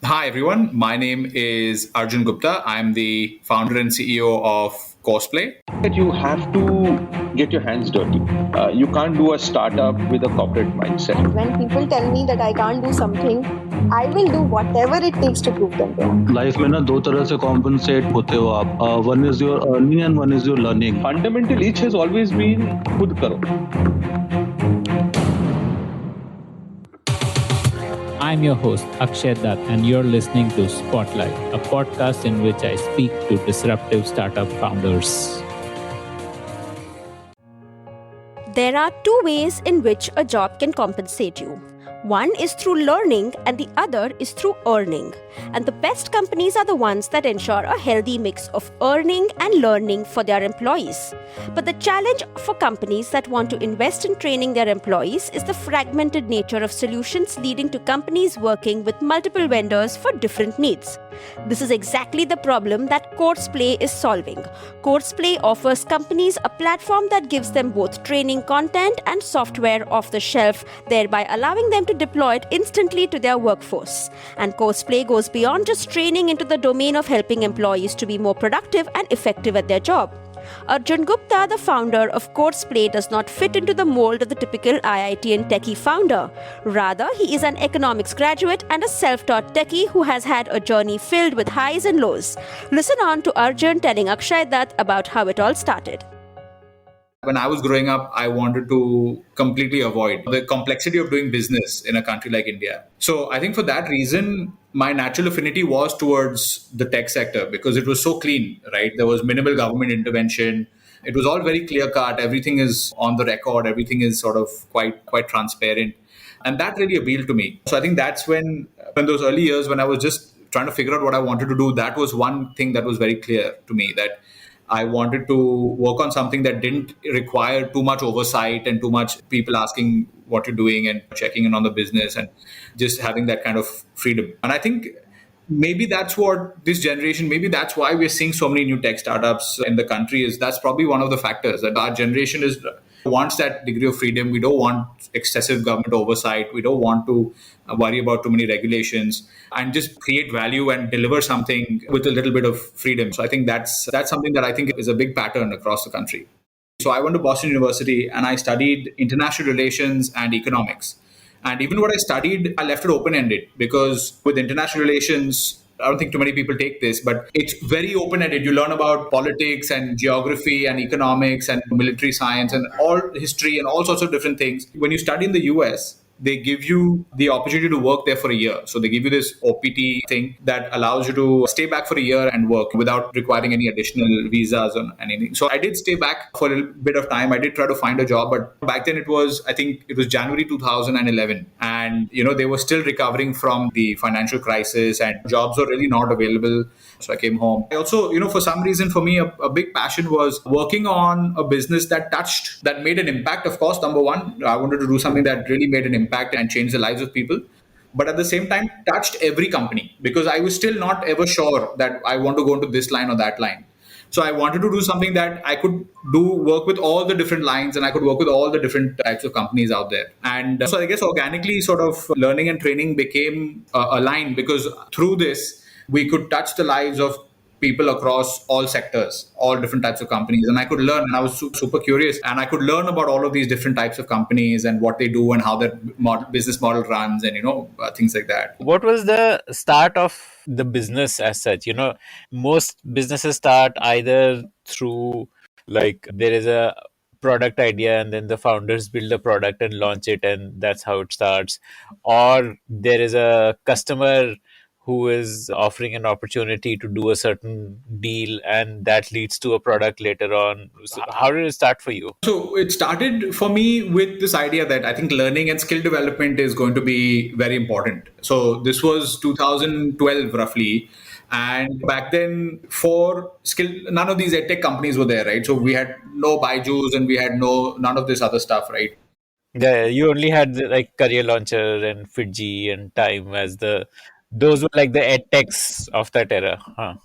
Hi, everyone. My name is Arjun Gupta. I'm the founder and CEO of Courseplay. That you have to get your hands dirty. You can't do a startup with a corporate mindset. When people tell me that I can't do something, I will do whatever it takes to prove them wrong. Life में ना दो तरह से compensate होते हो आप one is your earning and one is your learning Fundamental each has always been खुद करो. I'm your host, Akshay Dutt, and you're listening to Spotlight, a podcast in which I speak to disruptive startup founders. There are two ways in which a job can compensate you. One is through learning and the other is through earning. And the best companies are the ones that ensure a healthy mix of earning and learning for their employees. But the challenge for companies that want to invest in training their employees is the fragmented nature of solutions, leading to companies working with multiple vendors for different needs. This is exactly the problem that Courseplay is solving. Courseplay offers companies a platform that gives them both training content and software off the shelf, thereby allowing them to deploy it instantly to their workforce. And Courseplay goes beyond just training into the domain of helping employees to be more productive and effective at their job. Arjun Gupta, the founder of Courseplay, does not fit into the mold of the typical IIT and techie founder. Rather, he is an economics graduate and a self-taught techie who has had a journey filled with highs and lows. Listen on to Arjun telling Akshay Dutt about how it all started. When I was growing up, I wanted to completely avoid the complexity of doing business in a country like India. So I think for that reason, my natural affinity was towards the tech sector because it was so clean, right? There was minimal government intervention. It was all very clear cut. Everything is on the record. Everything is sort of quite transparent. And that really appealed to me. So I think that's when those early years, when I was just trying to figure out what I wanted to do, that was one thing that was very clear to me, that I wanted to work on something that didn't require too much oversight and too much people asking what you're doing and checking in on the business and just having that kind of freedom. And I think maybe that's what this generation, maybe that's why we're seeing so many new tech startups in the country, is that's probably one of the factors that our generation is wants that degree of freedom. We don't want excessive government oversight. We don't want to worry about too many regulations, and just create value and deliver something with a little bit of freedom. So I think that's something that I think is a big pattern across the country. So I went to Boston University and I studied international relations and economics. And even what I studied, I left it open ended because with international relations, I don't think too many people take this, but it's very open ended. You learn about politics and geography and economics and military science and all history and all sorts of different things. When you study in the US, they give you the opportunity to work there for a year. So they give you this OPT thing that allows you to stay back for a year and work without requiring any additional visas or anything. So I did stay back for a little bit of time. I did try to find a job, but back then I think it was January 2011. And, they were still recovering from the financial crisis and jobs were really not available. So I came home. I also, for some reason, for me, a big passion was working on a business that made an impact. Of course, number one, I wanted to do something that really made an impact and changed the lives of people. But at the same time, touched every company because I was still not ever sure that I want to go into this line or that line. So I wanted to do something that I could work with all the different lines and I could work with all the different types of companies out there. And so I guess organically sort of learning and training became aligned because through this, we could touch the lives of people across all sectors, all different types of companies. And I could learn, and I was super curious, and I could learn about all of these different types of companies and what they do and how their business model runs and, things like that. What was the start of the business as such? Most businesses start either through like there is a product idea and then the founders build the product and launch it, and that's how it starts, or there is a customer who is offering an opportunity to do a certain deal and that leads to a product later on. So how did it start for you? So it started for me with this idea that I think learning and skill development is going to be very important. So this was 2012 roughly. And back then, for skill, none of these edtech companies were there, right? So we had no Byju's and we had none of this other stuff, right? Yeah, you only had like Career Launcher and Fitji and Time as those were like the edtechs of that era, huh?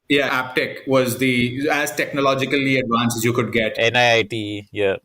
Yeah, AppTech was the as technologically advanced as you could get. NIIT, yeah.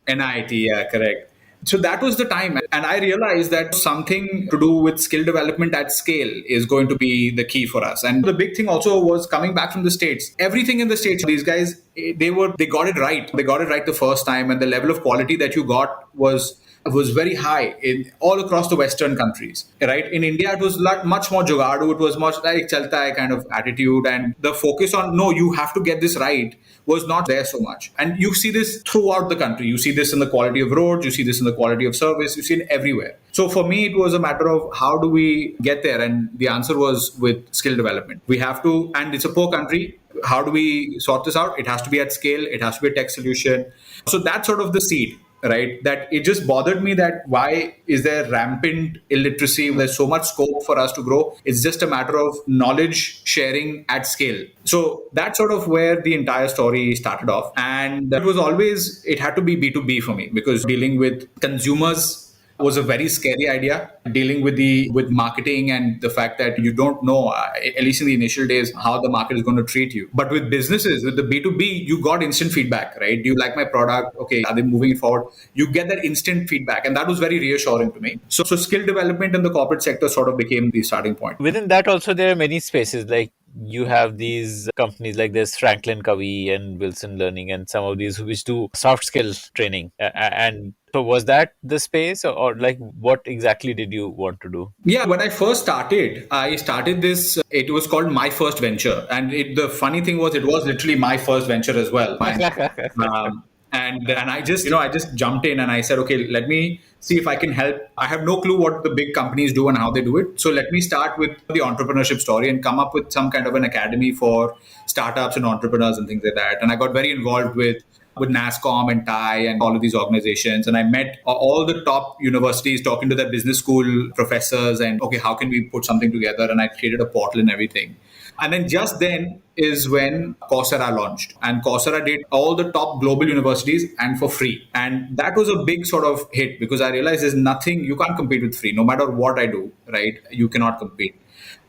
NIT, yeah, correct. So that was the time. And I realized that something to do with skill development at scale is going to be the key for us. And the big thing also was coming back from the States. Everything in the States, these guys, they got it right. They got it right the first time. And the level of quality that you got was very high in all across the Western countries, right? In India, it was much more jugadu. It was much like chalta hai kind of attitude, and the focus on no, you have to get this right was not there so much. And you see this throughout the country. You see this in the quality of roads. You see this in the quality of service. You see it everywhere. So for me, it was a matter of how do we get there, and the answer was with skill development. We have to, and it's a poor country. How do we sort this out? It has to be at scale. It has to be a tech solution. So that's sort of the seed, right? That it just bothered me that why is there rampant illiteracy? There's so much scope for us to grow. It's just a matter of knowledge sharing at scale. So that's sort of where the entire story started off. And it had to be B2B for me, because dealing with consumers was a very scary idea. Dealing with marketing and the fact that you don't know, at least in the initial days, how the market is going to treat you. But with businesses, with the B2B, you got instant feedback, right? Do you like my product? Okay, are they moving it forward? You get that instant feedback, and that was very reassuring to me. So skill development in the corporate sector sort of became the starting point. Within that also, there are many spaces, like you have these companies like this Franklin Covey and Wilson Learning and some of these which do soft skill training. And so was that the space, or like what exactly did you want to do? Yeah, when I started this, it was called My First Venture. And the funny thing was, it was literally my first venture as well. And I just jumped in and I said, okay, let me see if I can help. I have no clue what the big companies do and how they do it. So let me start with the entrepreneurship story and come up with some kind of an academy for startups and entrepreneurs and things like that. And I got very involved with NASCOM and TIE and all of these organizations. And I met all the top universities, talking to their business school professors, and okay, how can we put something together? And I created a portal and everything. And then just then is when Coursera launched. And Coursera did all the top global universities and for free. And that was a big sort of hit, because I realized there's nothing, you can't compete with free. No matter what I do, right? You cannot compete.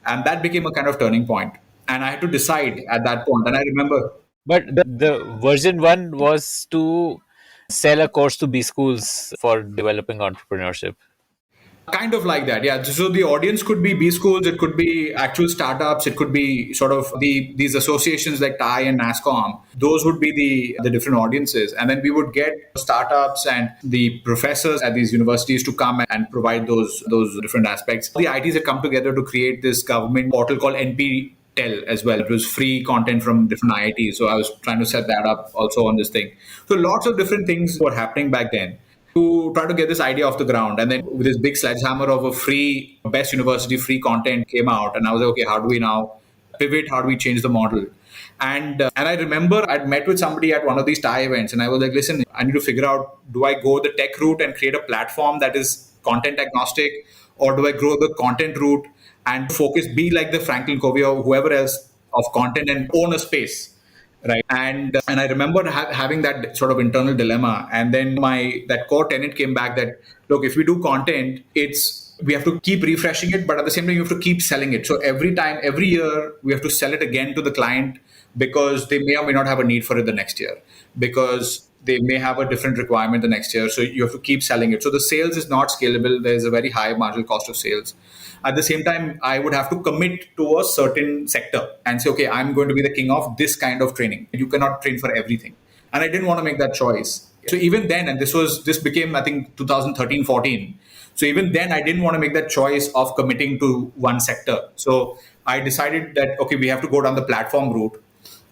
And that became a kind of turning point. And I had to decide at that point. And I remember. But the version one was to sell a course to B schools for developing entrepreneurship. Kind of like that, yeah. So the audience could be B schools, it could be actual startups, it could be sort of these associations like TIE and NASCOM. Those would be the different audiences. And then we would get startups and the professors at these universities to come and provide those different aspects. The ITs had come together to create this government portal called NPTEL as well. It was free content from different IITs. So I was trying to set that up also on this thing. So lots of different things were happening back then to try to get this idea off the ground. And then with this big sledgehammer of a free, best university free content came out. And I was like, okay, how do we now pivot? How do we change the model? And I remember I'd met with somebody at one of these TIE events, and I was like, listen, I need to figure out, do I go the tech route and create a platform that is content agnostic, or do I grow the content route and focus, be like the Franklin Covey or whoever else of content and own a space? Right. And I remember having that sort of internal dilemma. And then that core tenet came back that, look, if we do content, we have to keep refreshing it, but at the same time, you have to keep selling it. So every year, we have to sell it again to the client, because they may or may not have a need for it the next year, because they may have a different requirement the next year. So you have to keep selling it. So the sales is not scalable. There's a very high marginal cost of sales. At the same time, I would have to commit to a certain sector and say, okay, I'm going to be the king of this kind of training. You cannot train for everything. And I didn't want to make that choice. So even then, and this became, I think, 2013, 14. So even then, I didn't want to make that choice of committing to one sector. So I decided that, okay, we have to go down the platform route.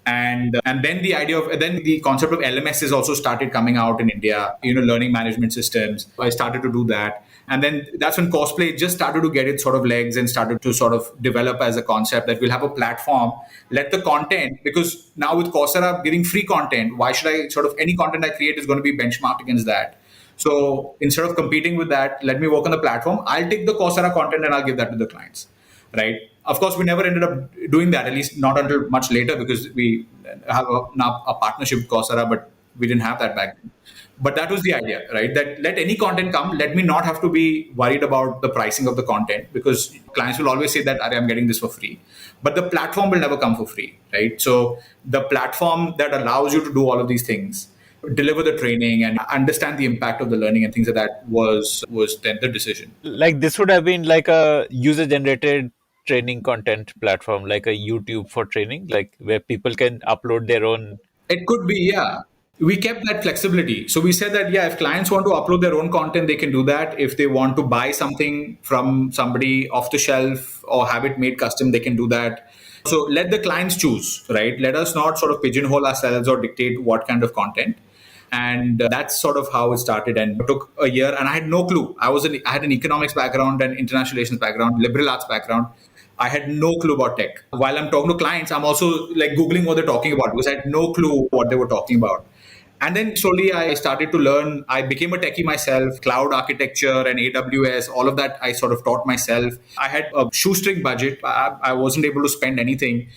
And then the concept of LMSs also started coming out in India, learning management systems. I started to do that. And then that's when Courseplay just started to get its sort of legs and started to sort of develop as a concept that we'll have a platform, let the content, because now with Coursera giving free content, why should any content I create is going to be benchmarked against that. So instead of competing with that, let me work on the platform. I'll take the Coursera content and I'll give that to the clients, right? Of course, we never ended up doing that, at least not until much later, because we have now a partnership with Coursera, but we didn't have that back then. But that was the idea, right? That let any content come. Let me not have to be worried about the pricing of the content, because clients will always say that I'm getting this for free. But the platform will never come for free, right? So the platform that allows you to do all of these things deliver the training and understand the impact of the learning and things like that was then the decision. Like this would have been like a user generated training content platform, like a YouTube for training, like where people can upload their own. It could be, yeah. We kept that flexibility. So we said that, yeah, if clients want to upload their own content, they can do that. If they want to buy something from somebody off the shelf or have it made custom, they can do that. So let the clients choose, right? Let us not sort of pigeonhole ourselves or dictate what kind of content. And that's sort of how it started. And it took a year, and I had no clue. I had an economics background and international relations background, liberal arts background. I had no clue about tech. While I'm talking to clients, I'm also like Googling what they're talking about because I had no clue what they were talking about. And then slowly I started to learn. I became a techie myself, cloud architecture and AWS, all of that I sort of taught myself. I had a shoestring budget. I wasn't able to spend anything.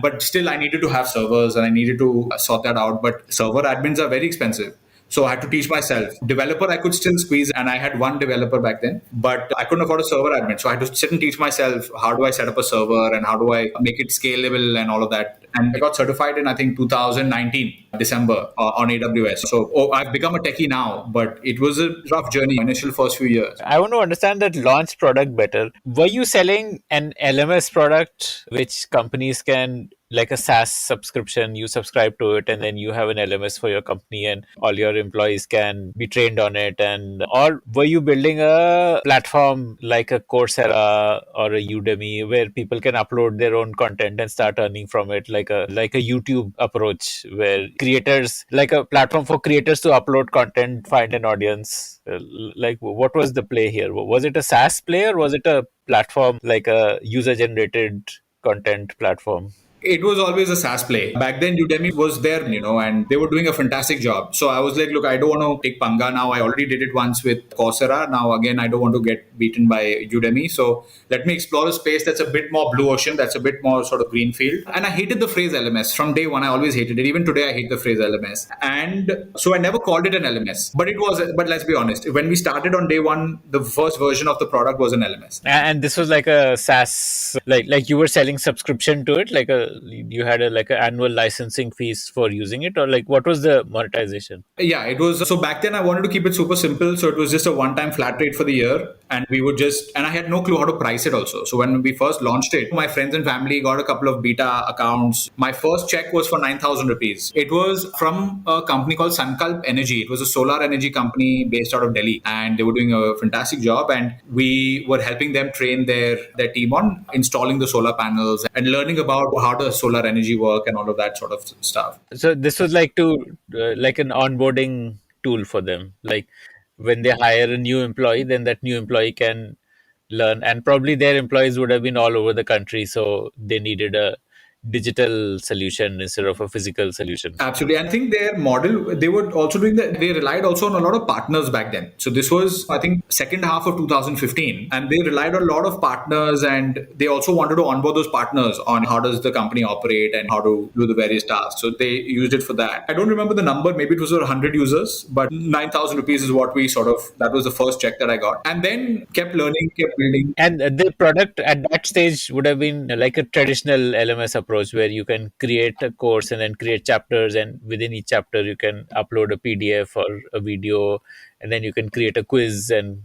But still I needed to have servers and I needed to sort that out. But server admins are very expensive. So I had to teach myself. Developer, I could still squeeze, and I had one developer back then, but I couldn't afford a server admin. So I had to sit and teach myself how do I set up a server and how do I make it scalable and all of that. And I got certified in, I think, 2019, December on AWS. So I've become a techie now, but it was a rough journey, initial first few years. I want to understand that launch product better. Were you selling an LMS product which companies can, like a SaaS subscription, you subscribe to it and then you have an LMS for your company and all your employees can be trained on it? And or were you building a platform like a Coursera or a Udemy where people can upload their own content and start earning from it, like a YouTube approach where creators, like a platform for creators to upload content, find an audience? Like what was the play here? Was it a SaaS play or was it a platform like a user generated content platform? It was always a SaaS play. Back then, Udemy was there, and they were doing a fantastic job. So I was like, look, I don't want to take panga now. I already did it once with Coursera. Now, again, I don't want to get beaten by Udemy. So let me explore a space that's a bit more blue ocean, that's a bit more sort of greenfield. And I hated the phrase LMS. From day one, I always hated it. Even today, I hate the phrase LMS. And so I never called it an LMS. But let's be honest, when we started on day one, the first version of the product was an LMS. And this was like a SaaS, like you were selling subscription to it, you had like an annual licensing fees for using it, or like what was the monetization? Yeah, it was. So back then I wanted to keep it super simple. So it was just a one-time flat rate for the year. And I had no clue how to price it also. So when we first launched it, my friends and family got a couple of beta accounts. My first check was for 9,000 rupees. It was from a company called Sankalp Energy. It was a solar energy company based out of Delhi. And they were doing a fantastic job. And we were helping them train their team on installing the solar panels and learning about how does solar energy work and all of that sort of stuff. So this was like like an onboarding tool for them. Like when they hire a new employee, then that new employee can learn, and probably their employees would have been all over the country. So they needed a digital solution instead of a physical solution. Absolutely. And I think their model, they were also doing that. They relied also on a lot of partners back then. So this was, I think, second half of 2015. And they relied on a lot of partners, and they also wanted to onboard those partners on how does the company operate and how to do the various tasks. So they used it for that. I don't remember the number. Maybe it was 100 users, but 9,000 rupees is what that was the first check that I got. And then kept learning, kept building. And the product at that stage would have been like a traditional LMS approach where you can create a course and then create chapters, and within each chapter you can upload a PDF or a video, and then you can create a quiz, and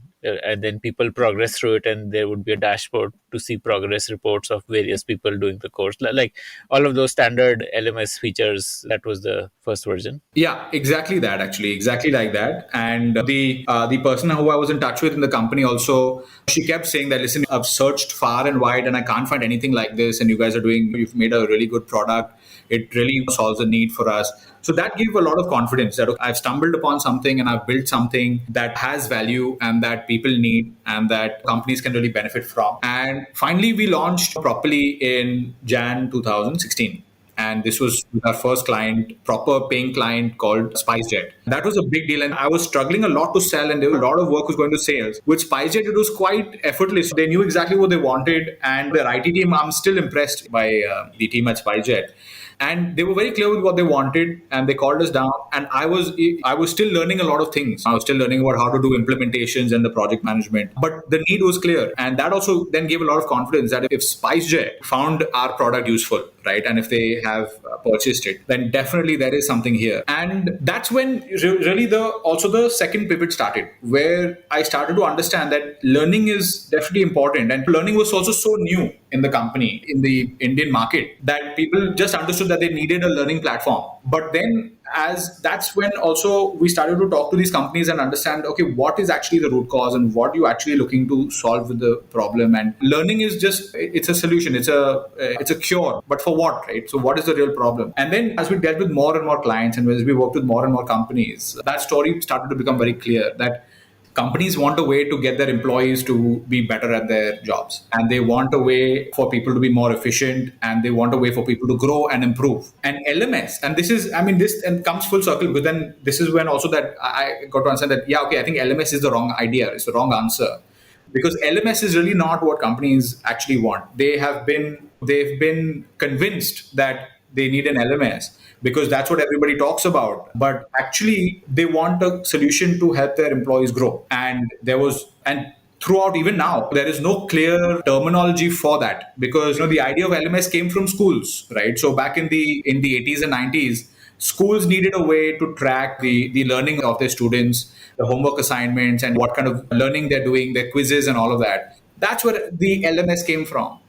then people progress through it, and there would be a dashboard to see progress reports of various people doing the course, like all of those standard LMS features. That was the first version. Yeah, exactly that, actually, exactly like that. And the person who I was in touch with in the company also, she kept saying that, listen, I've searched far and wide and I can't find anything like this, and you've made a really good product. It really solves a need for us. So that gave a lot of confidence that I've stumbled upon something and I've built something that has value and that people need and that companies can really benefit from. And finally, we launched properly in Jan 2016. And this was with our first client, proper paying client called SpiceJet. That was a big deal. And I was struggling a lot to sell, and there was a lot of work was going to sales. With SpiceJet, it was quite effortless. They knew exactly what they wanted. And their IT team, I'm still impressed by the team at SpiceJet. and they were very clear with what they wanted, and they called us down. And I was still learning a lot of things. I was still learning about how to do implementations and the project management, but the need was clear. And that also then gave a lot of confidence that if SpiceJet found our product useful, right, and if they have purchased it, then definitely there is something here. And that's when really the second pivot started, where I started to understand that learning is definitely important, and learning was also so new in the company, in the Indian market, that people just understood that they needed a learning platform. But then, as that's when also we started to talk to these companies and understand, okay, what is actually the root cause and what you actually looking to solve with the problem. And learning is just, it's a solution, it's a cure, but for what, right? So what is the real problem? And then as we dealt with more and more clients, and as we worked with more and more companies, that story started to become very clear, that companies want a way to get their employees to be better at their jobs, and they want a way for people to be more efficient, and they want a way for people to grow and improve. And LMS, and this is, I mean, this and comes full circle, but then this is when also that I got to understand that, yeah, okay, I think LMS is the wrong idea, it's the wrong answer, because LMS is really not what companies actually want. They've been convinced that they need an LMS because that's what everybody talks about. But actually, they want a solution to help their employees grow. And throughout, even now, there is no clear terminology for that, because the idea of LMS came from schools, right? So back in the 80s and 90s, schools needed a way to track the learning of their students, the homework assignments, and what kind of learning they're doing, their quizzes and all of that. That's where the LMS came from.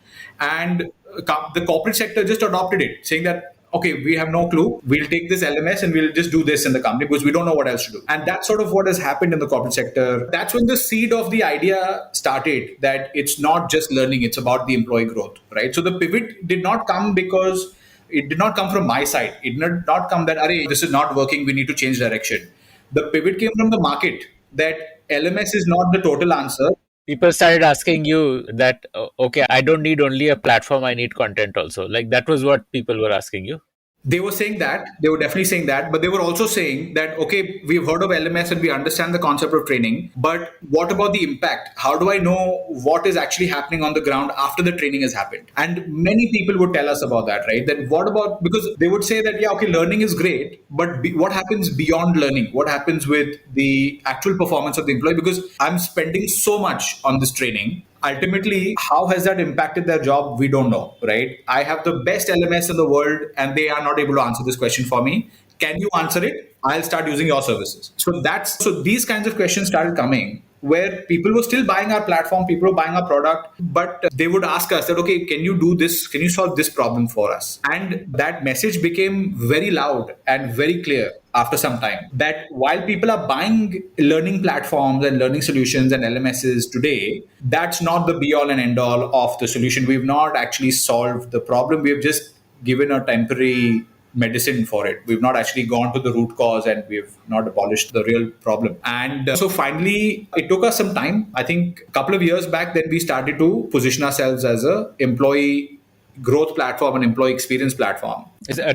And the corporate sector just adopted it, saying that, okay, we have no clue, we'll take this LMS and we'll just do this in the company because we don't know what else to do. And that's sort of what has happened in the corporate sector. That's when the seed of the idea started, that it's not just learning, it's about the employee growth, right? So the pivot did not come because it did not come from my side. It did not come that, Arey, this is not working, we need to change direction. The pivot came from the market, that LMS is not the total answer. People started asking you that, okay, I don't need only a platform, I need content also. Like that was what people were asking you. They were saying that, they were definitely saying that, but they were also saying that, okay, we've heard of LMS and we understand the concept of training, but what about the impact? How do I know what is actually happening on the ground after the training has happened? And many people would tell us about that, right? That what about, because they would say that, yeah, okay, learning is great, but what happens beyond learning? What happens with the actual performance of the employee? Because I'm spending so much on this training. Ultimately, how has that impacted their job? We don't know, right? I have the best LMS in the world and they are not able to answer this question for me. Can you answer it? I'll start using your services. So these kinds of questions started coming, where people were still buying our platform, people were buying our product, but they would ask us that, okay, can you do this? Can you solve this problem for us? And that message became very loud and very clear after some time, that while people are buying learning platforms and learning solutions and LMSs today, that's not the be all and end all of the solution. We've not actually solved the problem. We've just given a temporary medicine for it. We've not actually gone to the root cause, and we've not abolished the real problem. And so finally, it took us some time. I think a couple of years back, then we started to position ourselves as a employee growth platform and employee experience platform.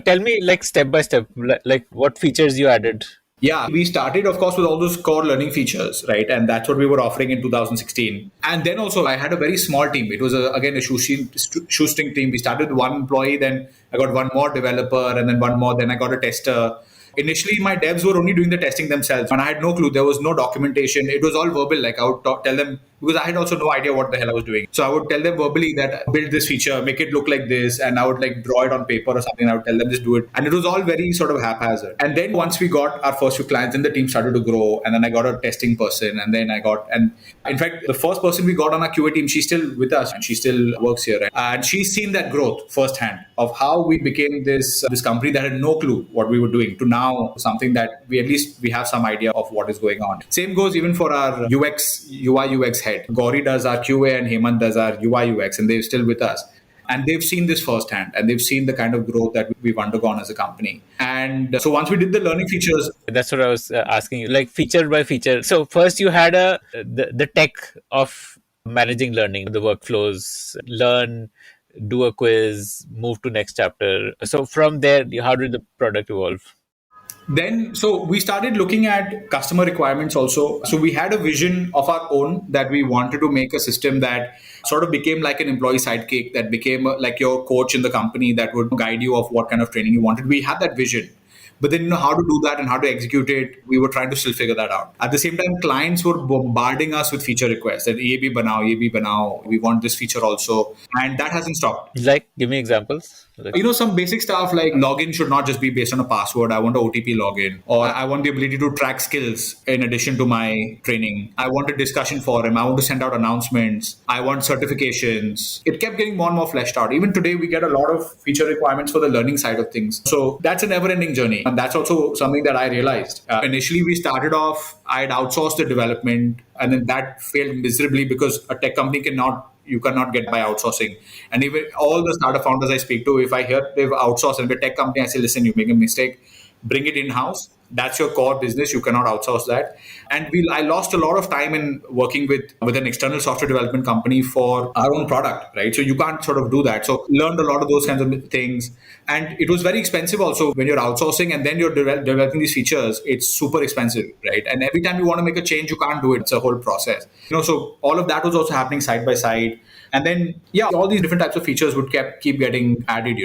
Tell me, like step by step, like what features you added. Yeah, we started, of course, with all those core learning features, right? And that's what we were offering in 2016. And then also, I had a very small team. It was, again, a shoestring team. We started with one employee, then I got one more developer, and then one more, then I got a tester. Initially, my devs were only doing the testing themselves, and I had no clue. There was no documentation. It was all verbal. Like I would tell them, because I had also no idea what the hell I was doing. So I would tell them verbally that build this feature, make it look like this, and I would like draw it on paper or something. I would tell them just do it, and it was all very sort of haphazard. And then once we got our first few clients, then the team started to grow, and then I got a testing person, and then and in fact, the first person we got on our QA team, she's still with us, and she still works here, right? And she's seen that growth firsthand of how we became this company that had no clue what we were doing to now something that we at least we have some idea of what is going on. Same goes even for our UI UX head. Gauri does our QA and Hemant does our UI UX, and they're still with us. And they've seen this firsthand, and they've seen the kind of growth that we've undergone as a company. And so once we did the learning features, that's what I was asking you, like feature by feature. So first you had the tech of managing learning, the workflows, learn, do a quiz, move to next chapter. So from there, how did the product evolve? Then, so we started looking at customer requirements also. So we had a vision of our own that we wanted to make a system that sort of became like an employee sidekick, that became like your coach in the company that would guide you of what kind of training you wanted. We had that vision. But then, how to do that and how to execute it, we were trying to still figure that out. At the same time, clients were bombarding us with feature requests that ye bhi banao, we want this feature also. And that hasn't stopped. Like, give me examples. Like, Some basic stuff like login should not just be based on a password. I want a OTP login, or I want the ability to track skills in addition to my training. I want a discussion forum. I want to send out announcements. I want certifications. It kept getting more and more fleshed out. Even today, we get a lot of feature requirements for the learning side of things. So that's a never ending journey. And that's also something that I realized. Initially, we started off, I had outsourced the development, and then that failed miserably because a tech company you cannot get by outsourcing. And even all the startup founders I speak to, if I hear they've outsourced and a tech company, I say, listen, you make a mistake, bring it in-house. That's your core business. You cannot outsource that. And I lost a lot of time in working with an external software development company for our own product, right? So you can't sort of do that. So learned a lot of those kinds of things. And it was very expensive also when you're outsourcing and then you're developing these features. It's super expensive, right? And every time you want to make a change, you can't do it. It's a whole process. So all of that was also happening side by side. And then, all these different types of features would keep getting added,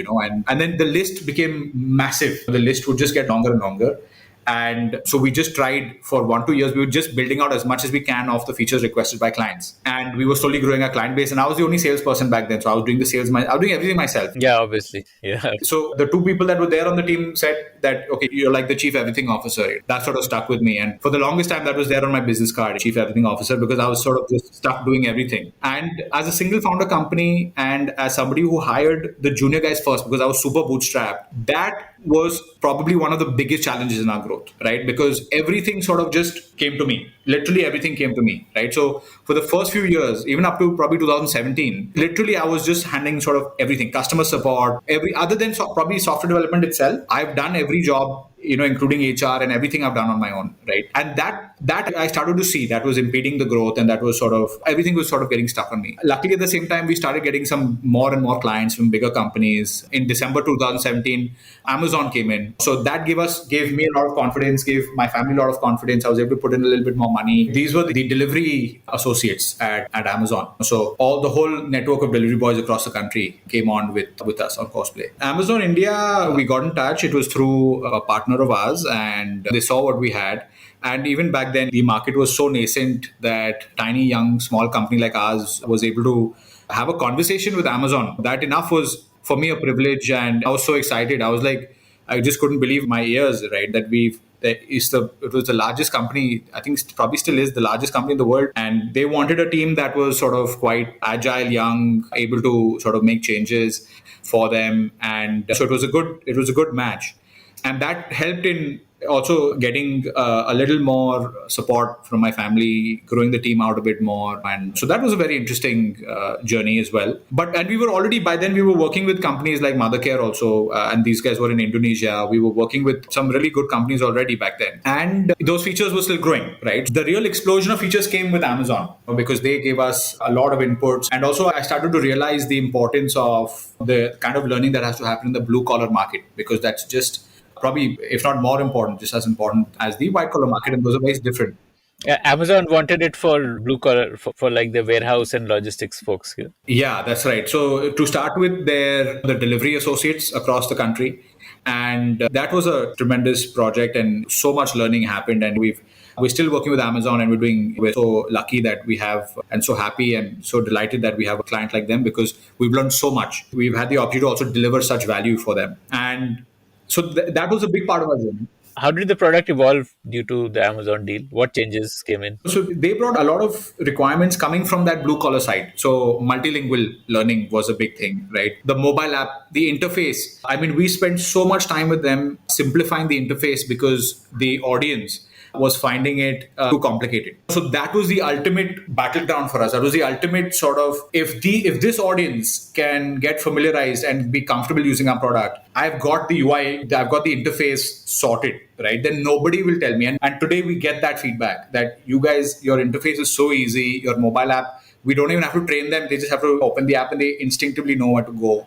and then the list became massive. The list would just get longer and longer. And so we just tried for 1-2 years. We were just building out as much as we can of the features requested by clients. And we were slowly growing our client base. And I was the only salesperson back then. So I was doing I was doing everything myself. yeah, obviously. Yeah. So the two people that were there on the team said that, okay, you're like the chief everything officer. That sort of stuck with me. And for the longest time, that was there on my business card, chief everything officer, because I was sort of just stuck doing everything. And as a single founder company and as somebody who hired the junior guys first, because I was super bootstrapped, that was probably one of the biggest challenges in our growth, right? Because everything sort of just came to me. Literally everything came to me, right? So for the first few years, even up to probably 2017, literally I was just handling sort of everything, customer support, other than probably software development itself. I've done every job, including HR and everything I've done on my own, right? And that I started to see that was impeding the growth, and that was sort of, everything was sort of getting stuck on me. Luckily, at the same time, we started getting some more and more clients from bigger companies. In December 2017, Amazon came in. So that gave me a lot of confidence, gave my family a lot of confidence. I was able to put in a little bit more money. These were the delivery associates at Amazon. So the whole network of delivery boys across the country came on with us on Courseplay. Amazon India, we got in touch. It was through a partner of ours, and they saw what we had. And even back then, the market was so nascent that tiny, young, small company like ours was able to have a conversation with Amazon. That enough was for me a privilege, and I was so excited. I was like, I just couldn't believe my ears, right? It was the largest company. I think it probably still is the largest company in the world. And they wanted a team that was sort of quite agile, young, able to sort of make changes for them. And so it was a good match. And that helped in also getting a little more support from my family, growing the team out a bit more. And so that was a very interesting journey as well. And we were already, by then, we were working with companies like Mothercare also. And these guys were in Indonesia. We were working with some really good companies already back then. And those features were still growing, right? The real explosion of features came with Amazon because they gave us a lot of inputs. And also I started to realize the importance of the kind of learning that has to happen in the blue collar market, because that's just probably, if not more important, just as important as the white collar market, and those are very different. Amazon wanted it for blue collar, for like the warehouse and logistics folks here. Yeah, that's right. So to start with, the delivery associates across the country, and that was a tremendous project, and so much learning happened. And we're still working with Amazon, and we're so lucky that we have, and so happy and so delighted that we have a client like them, because we've learned so much. We've had the opportunity to also deliver such value for them. And so that was a big part of our journey. How did the product evolve due to the Amazon deal? What changes came in? So they brought a lot of requirements coming from that blue collar side. So multilingual learning was a big thing, right? The mobile app, the interface. I mean, we spent so much time with them simplifying the interface because the audience was finding it too complicated. So that was the ultimate battleground for us. That was the ultimate sort of, if this audience can get familiarized and be comfortable using our product, I've got the UI, I've got the interface sorted, right? Then nobody will tell me. And today we get that feedback that you guys, your interface is so easy, your mobile app, we don't even have to train them. They just have to open the app and they instinctively know where to go.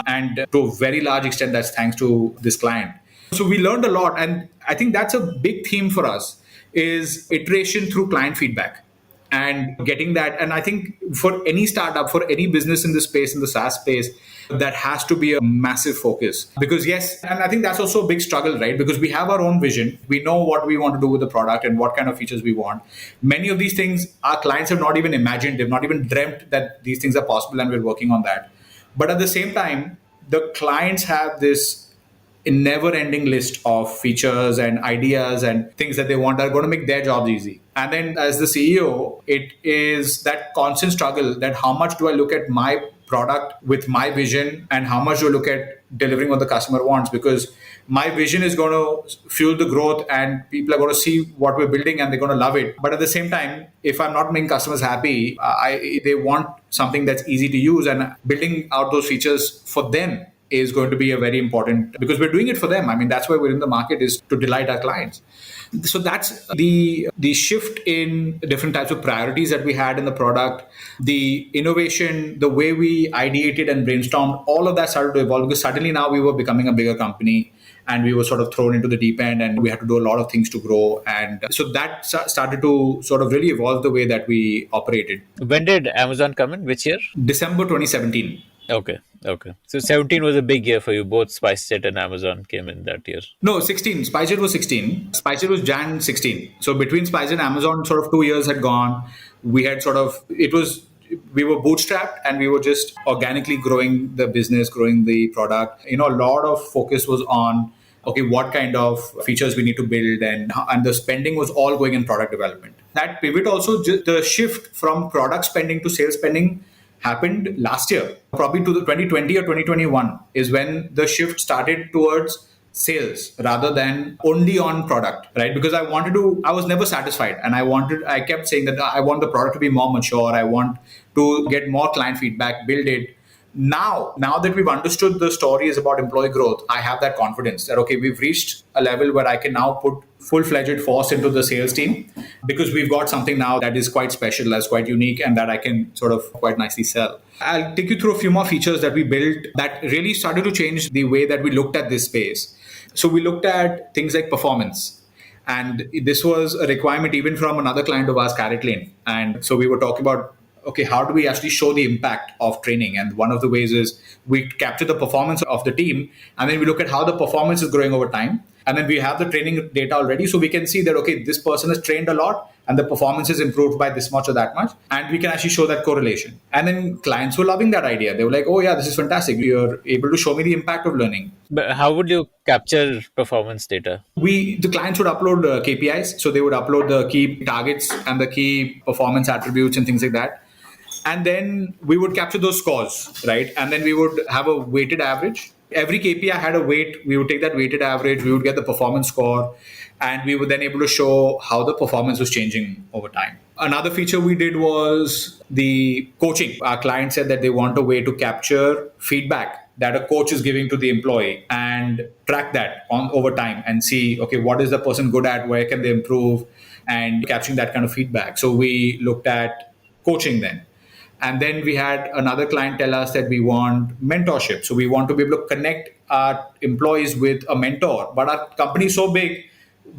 And to a very large extent, that's thanks to this client. So we learned a lot, and I think that's a big theme for us is iteration through client feedback and getting that. And I think for any startup, for any business in this space, in the SaaS space, that has to be a massive focus. Because yes, and I think that's also a big struggle, right? Because we have our own vision. We know what we want to do with the product and what kind of features we want. Many of these things our clients have not even imagined. They've not even dreamt that these things are possible, and we're working on that. But at the same time, the clients have this a never ending list of features and ideas and things that they want that are going to make their jobs easy. And then as the CEO, it is that constant struggle that how much do I look at my product with my vision and how much do I look at delivering what the customer wants, because my vision is going to fuel the growth and people are going to see what we're building and they're going to love it. But at the same time, if I'm not making customers happy, they want something that's easy to use, and building out those features for them is going to be a very important, because we're doing it for them. I mean, that's why we're in the market, is to delight our clients. So that's the shift in different types of priorities that we had in the product, the innovation, the way we ideated and brainstormed, all of that started to evolve, because suddenly now we were becoming a bigger company and we were sort of thrown into the deep end and we had to do a lot of things to grow. And so that started to sort of really evolve the way that we operated. When did Amazon come in? Which year? December 2017. Okay. Okay. So 17 was a big year for you. Both SpiceJet and Amazon came in that year. No, 16. SpiceJet was 16. SpiceJet was Jan 16. So between SpiceJet and Amazon, sort of 2 years had gone. We had we were bootstrapped and we were just organically growing the business, growing the product. A lot of focus was on, okay, what kind of features we need to build, and the spending was all going in product development. That pivot also, the shift from product spending to sales spending happened last year, probably to the 2020 or 2021 is when the shift started towards sales rather than only on product, right? Because I was never satisfied, and I kept saying that I want the product to be more mature. I want to get more client feedback, build it. Now that we've understood the story is about employee growth, I have that confidence that, okay, we've reached a level where I can now put full-fledged force into the sales team, because we've got something now that is quite special, that's quite unique, and that I can sort of quite nicely sell. I'll take you through a few more features that we built that really started to change the way that we looked at this space. So we looked at things like performance. And this was a requirement even from another client of ours, Carrot Lane. And so we were talking about, okay, how do we actually show the impact of training? And one of the ways is we capture the performance of the team, and then we look at how the performance is growing over time. And then we have the training data already. So we can see that, okay, this person has trained a lot and the performance is improved by this much or that much. And we can actually show that correlation. And then clients were loving that idea. They were like, oh yeah, this is fantastic. You're able to show me the impact of learning. But how would you capture performance data? The clients would upload KPIs. So they would upload the key targets and the key performance attributes and things like that. And then we would capture those scores, right? And then we would have a weighted average. Every KPI had a weight. We would take that weighted average. We would get the performance score. And we were then able to show how the performance was changing over time. Another feature we did was the coaching. Our client said that they want a way to capture feedback that a coach is giving to the employee and track that over time and see, okay, what is the person good at? Where can they improve? And capturing that kind of feedback. So we looked at coaching then. And then we had another client tell us that we want mentorship. So we want to be able to connect our employees with a mentor. But our company is so big,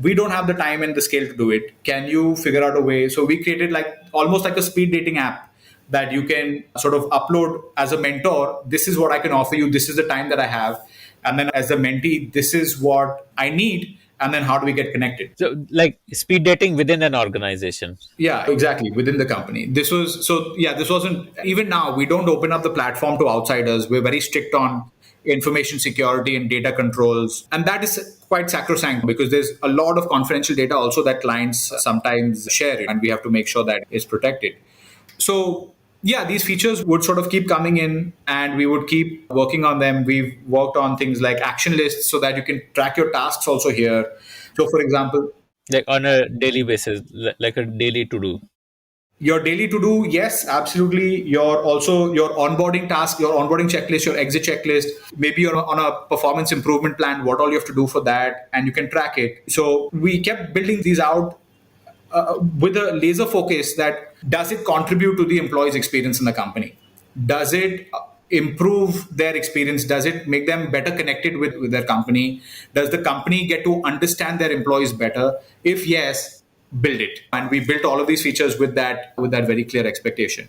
we don't have the time and the scale to do it. Can you figure out a way? So we created almost like a speed dating app that you can sort of upload as a mentor. This is what I can offer you. This is the time that I have. And then as a mentee, this is what I need. And then how do we get connected? So like speed dating within an organization. Yeah, exactly. Within the company. This wasn't, even now, we don't open up the platform to outsiders. We're very strict on information security and data controls. And that is quite sacrosanct because there's a lot of confidential data also that clients sometimes share, and we have to make sure that it's protected. So yeah, these features would sort of keep coming in and we would keep working on them. We've worked on things like action lists so that you can track your tasks also here. So for example, like on a daily basis, like a daily to-do. Your daily to-do, yes, absolutely. Your onboarding task, your onboarding checklist, your exit checklist. Maybe you're on a performance improvement plan, what all you have to do for that, and you can track it. So we kept building these out with a laser focus that does it contribute to the employee's experience in the company? Does it improve their experience? Does it make them better connected with their company? Does the company get to understand their employees better? If yes, build it. And we built all of these features with that very clear expectation.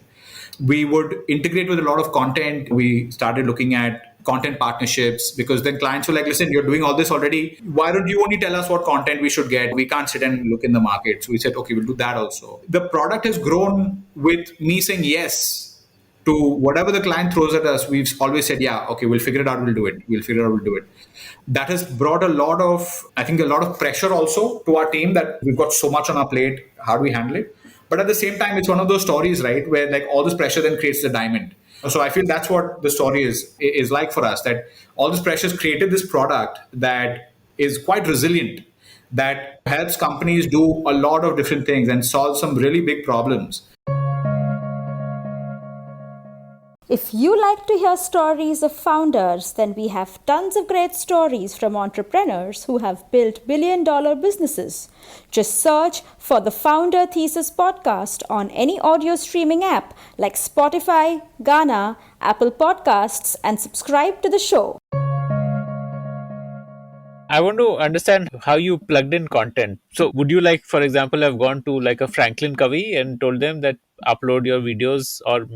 We would integrate with a lot of content. We started looking at content partnerships, because then clients were like, listen, you're doing all this already. Why don't you only tell us what content we should get? We can't sit and look in the market. So we said, okay, we'll do that also. The product has grown with me saying yes to whatever the client throws at us. We've always said, yeah, okay, we'll figure it out, we'll do it. We'll figure it out, we'll do it. That has brought I think, a lot of pressure also to our team, that we've got so much on our plate. How do we handle it? But at the same time, it's one of those stories, right, where like all this pressure then creates the diamond. So I feel that's what the story is like for us, that all this pressure has created this product that is quite resilient, that helps companies do a lot of different things and solve some really big problems. If you like to hear stories of founders, then we have tons of great stories from entrepreneurs who have built billion-dollar businesses. Just search for the Founder Thesis podcast on any audio streaming app like Spotify, Gaana, Apple Podcasts, and subscribe to the show. I want to understand how you plugged in content. So would you, like, for example, have gone to like a Franklin Covey and told them that upload your videos or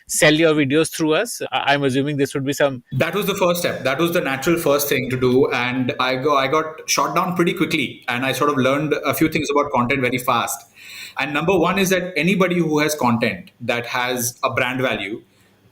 sell your videos through us? I'm assuming this would be some. That was the first step. That was the natural first thing to do. And I got shot down pretty quickly. And I sort of learned a few things about content very fast. And number one is that anybody who has content that has a brand value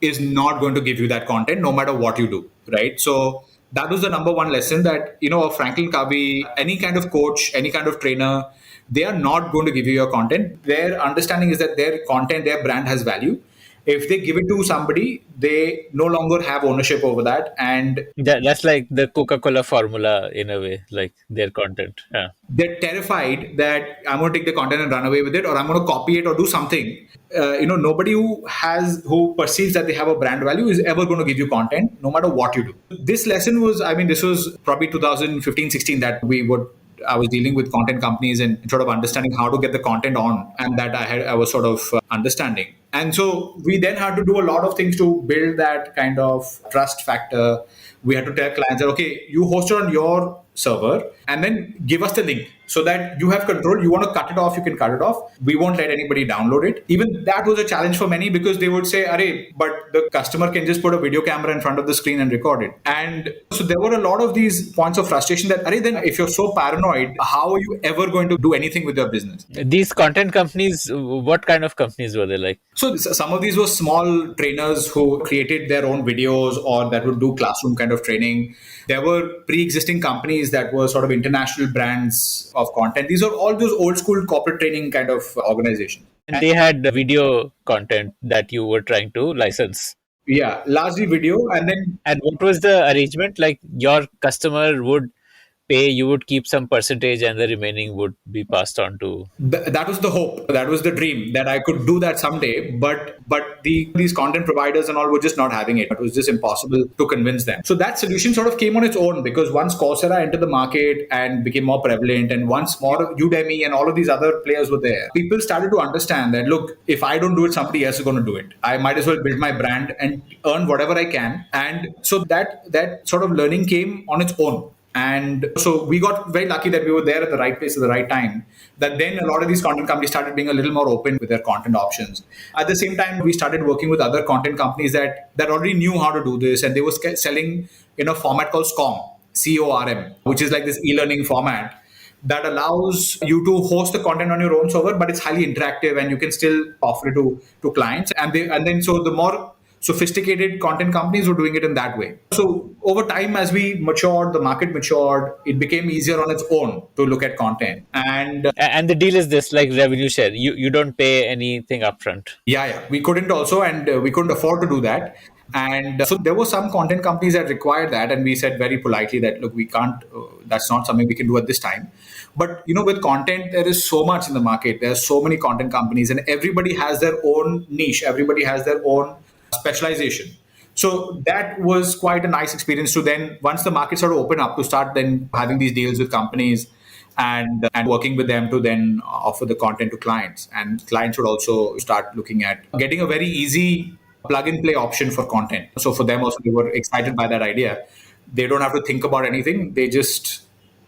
is not going to give you that content no matter what you do, right? So that was the number one lesson, that, a Franklin Covey, any kind of coach, any kind of trainer, they are not going to give you your content. Their understanding is that their content, their brand has value. If they give it to somebody, they no longer have ownership over that. And That's like the Coca-Cola formula in a way, like their content. Yeah. they're terrified that I'm going to take the content and run away with it, or I'm going to copy it or do something. Nobody who perceives that they have a brand value is ever going to give you content, no matter what you do. This lesson was, this was probably 2015-16 that I was dealing with content companies and sort of understanding how to get the content on, and that I was sort of understanding. And so we then had to do a lot of things to build that kind of trust factor. We had to tell clients that, okay, you host it on your server and then give us the link so that you have control. You want to cut it off, you can cut it off. We won't let anybody download it. Even that was a challenge for many, because they would say, Arey, but the customer can just put a video camera in front of the screen and record it. And so there were a lot of these points of frustration that, Arey, then if you're so paranoid, how are you ever going to do anything with your business? These content companies, what kind of companies were they like? So some of these were small trainers who created their own videos or that would do classroom kind of training. There were pre-existing companies that were sort of international brands of content. These are all those old school corporate training kind of organizations. And they had video content that you were trying to license. Yeah, largely video. And what was the arrangement? Like, your customer would pay, you would keep some percentage, and the remaining would be passed on to. That was the hope. That was the dream, that I could do that someday. But these content providers and all were just not having it. It was just impossible to convince them. So that solution sort of came on its own, because once Coursera entered the market and became more prevalent, and once more Udemy and all of these other players were there, people started to understand that, look, if I don't do it, somebody else is going to do it. I might as well build my brand and earn whatever I can. And so that sort of learning came on its own. And so we got very lucky that we were there at the right place at the right time, that then a lot of these content companies started being a little more open with their content options. At the same time, we started working with other content companies that already knew how to do this, and they were selling in a format called CORM, which is like this e-learning format that allows you to host the content on your own server, but it's highly interactive and you can still offer it to clients. And then so the more sophisticated content companies were doing it in that way. So over time, as we matured, the market matured, it became easier on its own to look at content. And the deal is this, like revenue share. You don't pay anything upfront. Yeah. We couldn't also, and we couldn't afford to do that. And so there were some content companies that required that. And we said very politely that, look, we can't, that's not something we can do at this time. But, with content, there is so much in the market. There's so many content companies, and everybody has their own niche. Everybody has their own specialization. So that was quite a nice experience to then, once the market sort of open up, to start then having these deals with companies and working with them to then offer the content to clients. And clients would also start looking at getting a very easy plug and play option for content. So for them also, they were excited by that idea. They don't have to think about anything. They just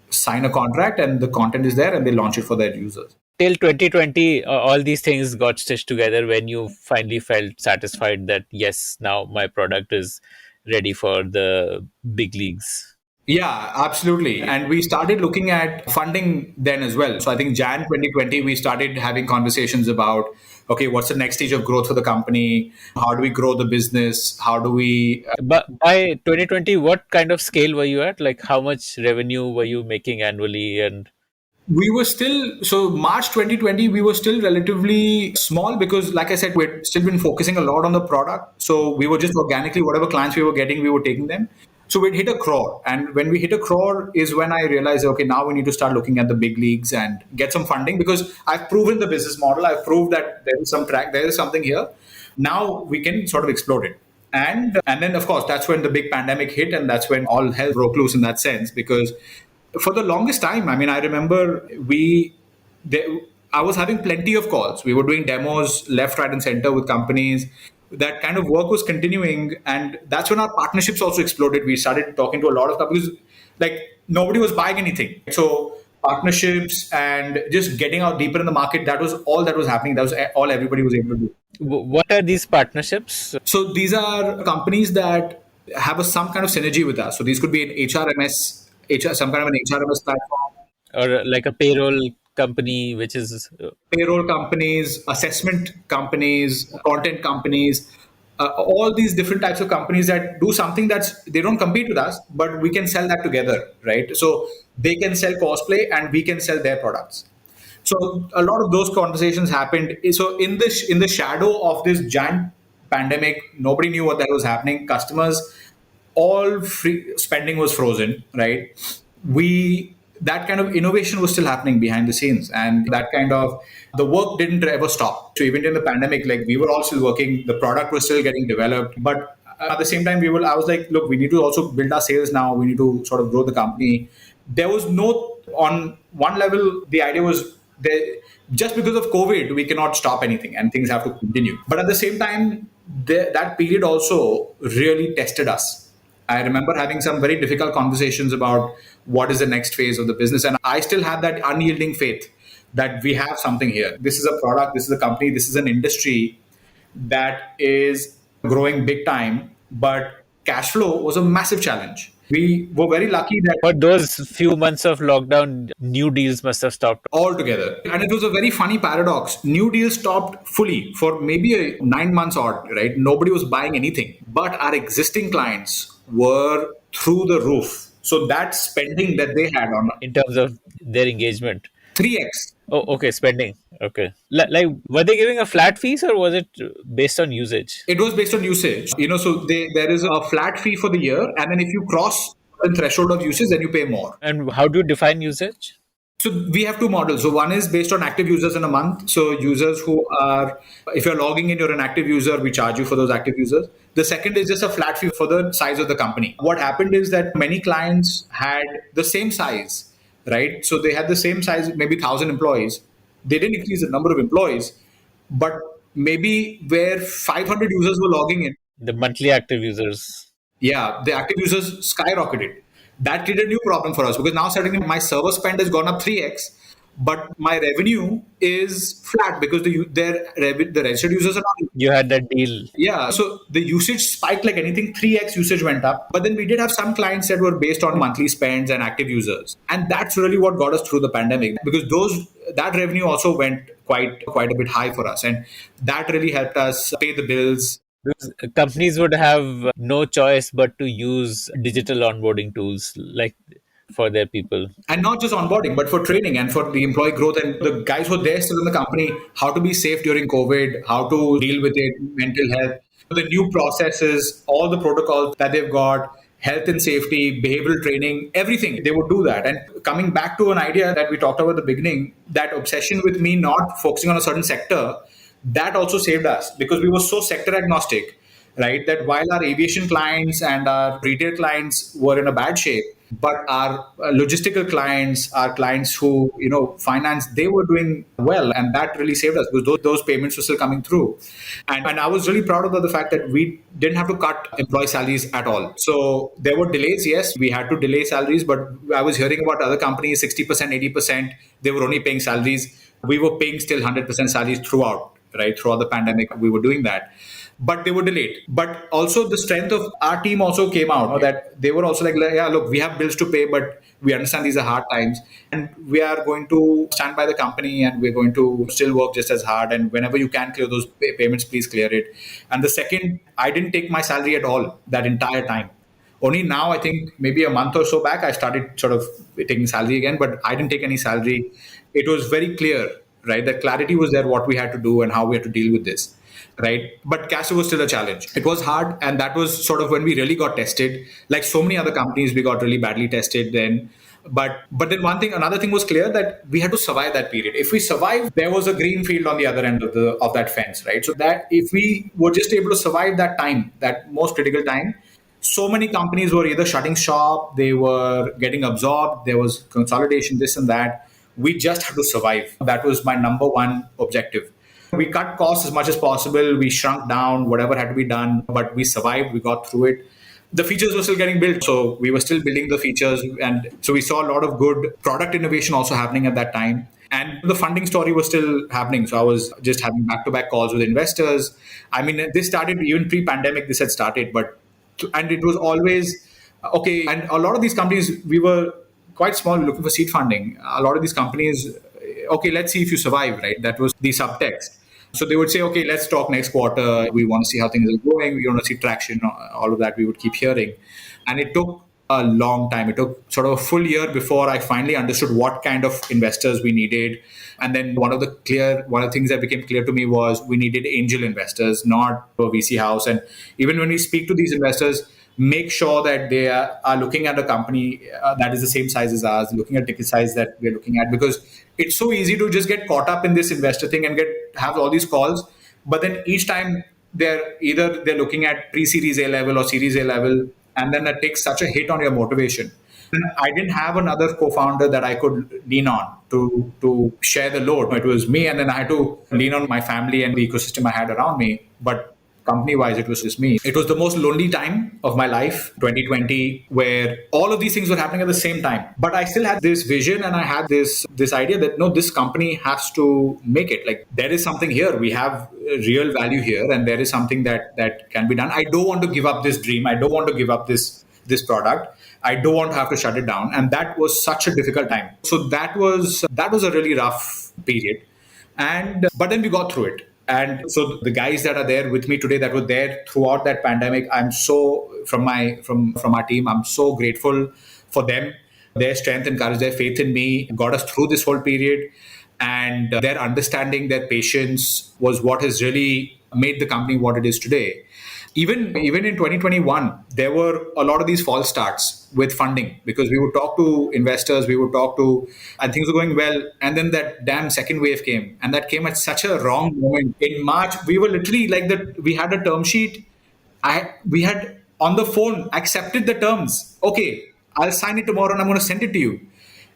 sign a contract and the content is there and they launch it for their users. Till 2020, all these things got stitched together when you finally felt satisfied that, yes, now my product is ready for the big leagues. Yeah, absolutely. And we started looking at funding then as well. So I think Jan 2020, we started having conversations about, okay, what's the next stage of growth for the company? How do we grow the business? How do we But by 2020, what kind of scale were you at? Like, how much revenue were you making annually? And we were still, so March 2020, we were still relatively small because, like I said, we'd still been focusing a lot on the product. So we were just organically, whatever clients we were getting, we were taking them. So we'd hit a crore. And when we hit a crore is when I realized, okay, now we need to start looking at the big leagues and get some funding because I've proven the business model. I've proved that there is some track, there is something here. Now we can sort of explode it. And then, of course, that's when the big pandemic hit. And that's when all hell broke loose in that sense because for the longest time, I mean, I remember I was having plenty of calls. We were doing demos left, right, and center with companies. That kind of work was continuing, and that's when our partnerships also exploded. We started talking to a lot of companies, like nobody was buying anything. So partnerships and just getting out deeper in the market, that was all that was happening. That was all everybody was able to do. what are these partnerships? So these are companies that have some kind of synergy with us. So these could be an some kind of an HRMS platform, Or like a payroll company, which is payroll companies, assessment companies, content companies, all these different types of companies that do something they don't compete with us, but we can sell that together, right? So they can sell Courseplay and we can sell their products. So a lot of those conversations happened. So in the shadow of this giant pandemic, nobody knew what that was happening. Customers, all free spending was frozen, right? We That kind of innovation was still happening behind the scenes, and that kind of the work didn't ever stop. So even in the pandemic, like we were all still working, the product was still getting developed, but at the same time, I was like, look, we need to also build our sales now. We need to sort of grow the company. There was no, on one level, the idea was there, just because of COVID, we cannot stop anything and things have to continue. But at the same time, that period also really tested us. I remember having some very difficult conversations about what is the next phase of the business. And I still have that unyielding faith that we have something here. This is a product, this is a company, this is an industry that is growing big time, but cash flow was a massive challenge. We were very lucky that for those few months of lockdown, new deals must have stopped. altogether. And it was a very funny paradox. New deals stopped fully for maybe 9 months odd, right? Nobody was buying anything. But our existing clients were through the roof. So that spending that they had on In terms of their engagement. 3x. Oh, okay, spending. Okay. Like, were they giving a flat fees or was it based on usage? It was based on usage. So there is a flat fee for the year. And then if you cross the threshold of usage, then you pay more. And how do you define usage? So we have two models. So one is based on active users in a month. So users who are, if you're logging in, you're an active user, we charge you for those active users. The second is just a flat fee for the size of the company. What happened is that many clients had the same size, right? So they had the same size, maybe 1,000 employees. They didn't increase the number of employees, but maybe where 500 users were logging in, The monthly active users. yeah, the active users skyrocketed. That created a new problem for us because now suddenly my server spend has gone up 3x, but my revenue is flat because the registered users are not. You had that deal. Yeah, so the usage spiked like anything, 3x usage went up. But then we did have some clients that were based on monthly spends and active users. And that's really what got us through the pandemic because that revenue also went quite a bit high for us. And that really helped us pay the bills. Because companies would have no choice but to use digital onboarding tools like for their people. And not just onboarding, but for training and for the employee growth and the guys who are there still in the company, how to be safe during COVID, how to deal with it, mental health, the new processes, all the protocols that they've got, health and safety, behavioral training, everything. They would do that. And coming back to an idea that we talked about at the beginning, that obsession with me not focusing on a certain sector, that also saved us because we were so sector agnostic, right? That while our aviation clients and our retail clients were in a bad shape, But our logistical clients, our clients who, finance, they were doing well. And that really saved us because those payments were still coming through. And I was really proud of the fact that we didn't have to cut employee salaries at all. So there were delays, yes, we had to delay salaries, but I was hearing about other companies, 60%, 80%, they were only paying salaries. We were paying still 100% salaries throughout, right? Throughout the pandemic, we were doing that, but they were delayed. But also the strength of our team also came out, that they were also like, yeah, look, we have bills to pay, but we understand these are hard times, and we are going to stand by the company, and we're going to still work just as hard. And whenever you can clear those payments, please clear it. And the second, I didn't take my salary at all that entire time. Only now, I think maybe a month or so back, I started sort of taking salary again, but I didn't take any salary. It was very clear, right? The clarity was there, what we had to do and how we had to deal with this, right? But cash flow was still a challenge. It was hard. And that was sort of when we really got tested. Like so many other companies, we got really badly tested then. But then another thing was clear, that we had to survive that period. If we survived, there was a green field on the other end of that fence, right? So that if we were just able to survive that time, that most critical time, so many companies were either shutting shop, they were getting absorbed, there was consolidation, this and that. We just had to survive. That was my number one objective. We cut costs as much as possible. We shrunk down whatever had to be done, but we survived. We got through it. The features were still getting built. So we were still building the features. And so we saw a lot of good product innovation also happening at that time. And the funding story was still happening. So I was just having back-to-back calls with investors. I mean, this started even pre-pandemic, this had started, and it was always okay. And a lot of these companies, we were quite small, looking for seed funding. A lot of these companies, okay, let's see if you survive, right? That was the subtext. So they would say, okay, let's talk next quarter. We want to see how things are going. We want to see traction, all of that we would keep hearing. And it took a long time. It took sort of a full year before I finally understood what kind of investors we needed. And then one of the things that became clear to me was we needed angel investors, not a VC house. And even when we speak to these investors, make sure that they are looking at a company that is the same size as ours, looking at ticket size that we're looking at, because it's so easy to just get caught up in this investor thing and have all these calls. But then each time they're looking at pre-series A level or series A level, and then that takes such a hit on your motivation. And I didn't have another co-founder that I could lean on to share the load. It was me, and then I had to lean on my family and the ecosystem I had around me. But company-wise, it was just me. It was the most lonely time of my life, 2020, where all of these things were happening at the same time. But I still had this vision, and I had this idea that, no, this company has to make it. Like, there is something here. We have real value here, and there is something that can be done. I don't want to give up this dream. I don't want to give up this product. I don't want to have to shut it down. And that was such a difficult time. So that was a really rough period. But then we got through it. And so the guys that are there with me today, that were there throughout that pandemic, I'm so from our team, I'm so grateful for them. Their strength and courage, their faith in me got us through this whole period, and their understanding, their patience was what has really made the company what it is today. Even in 2021, there were a lot of these false starts with funding, because we would talk to investors, and things were going well. And then that damn second wave came, and that came at such a wrong moment. In March, we were literally like that. We had a term sheet. We had on the phone accepted the terms. Okay, I'll sign it tomorrow and I'm going to send it to you.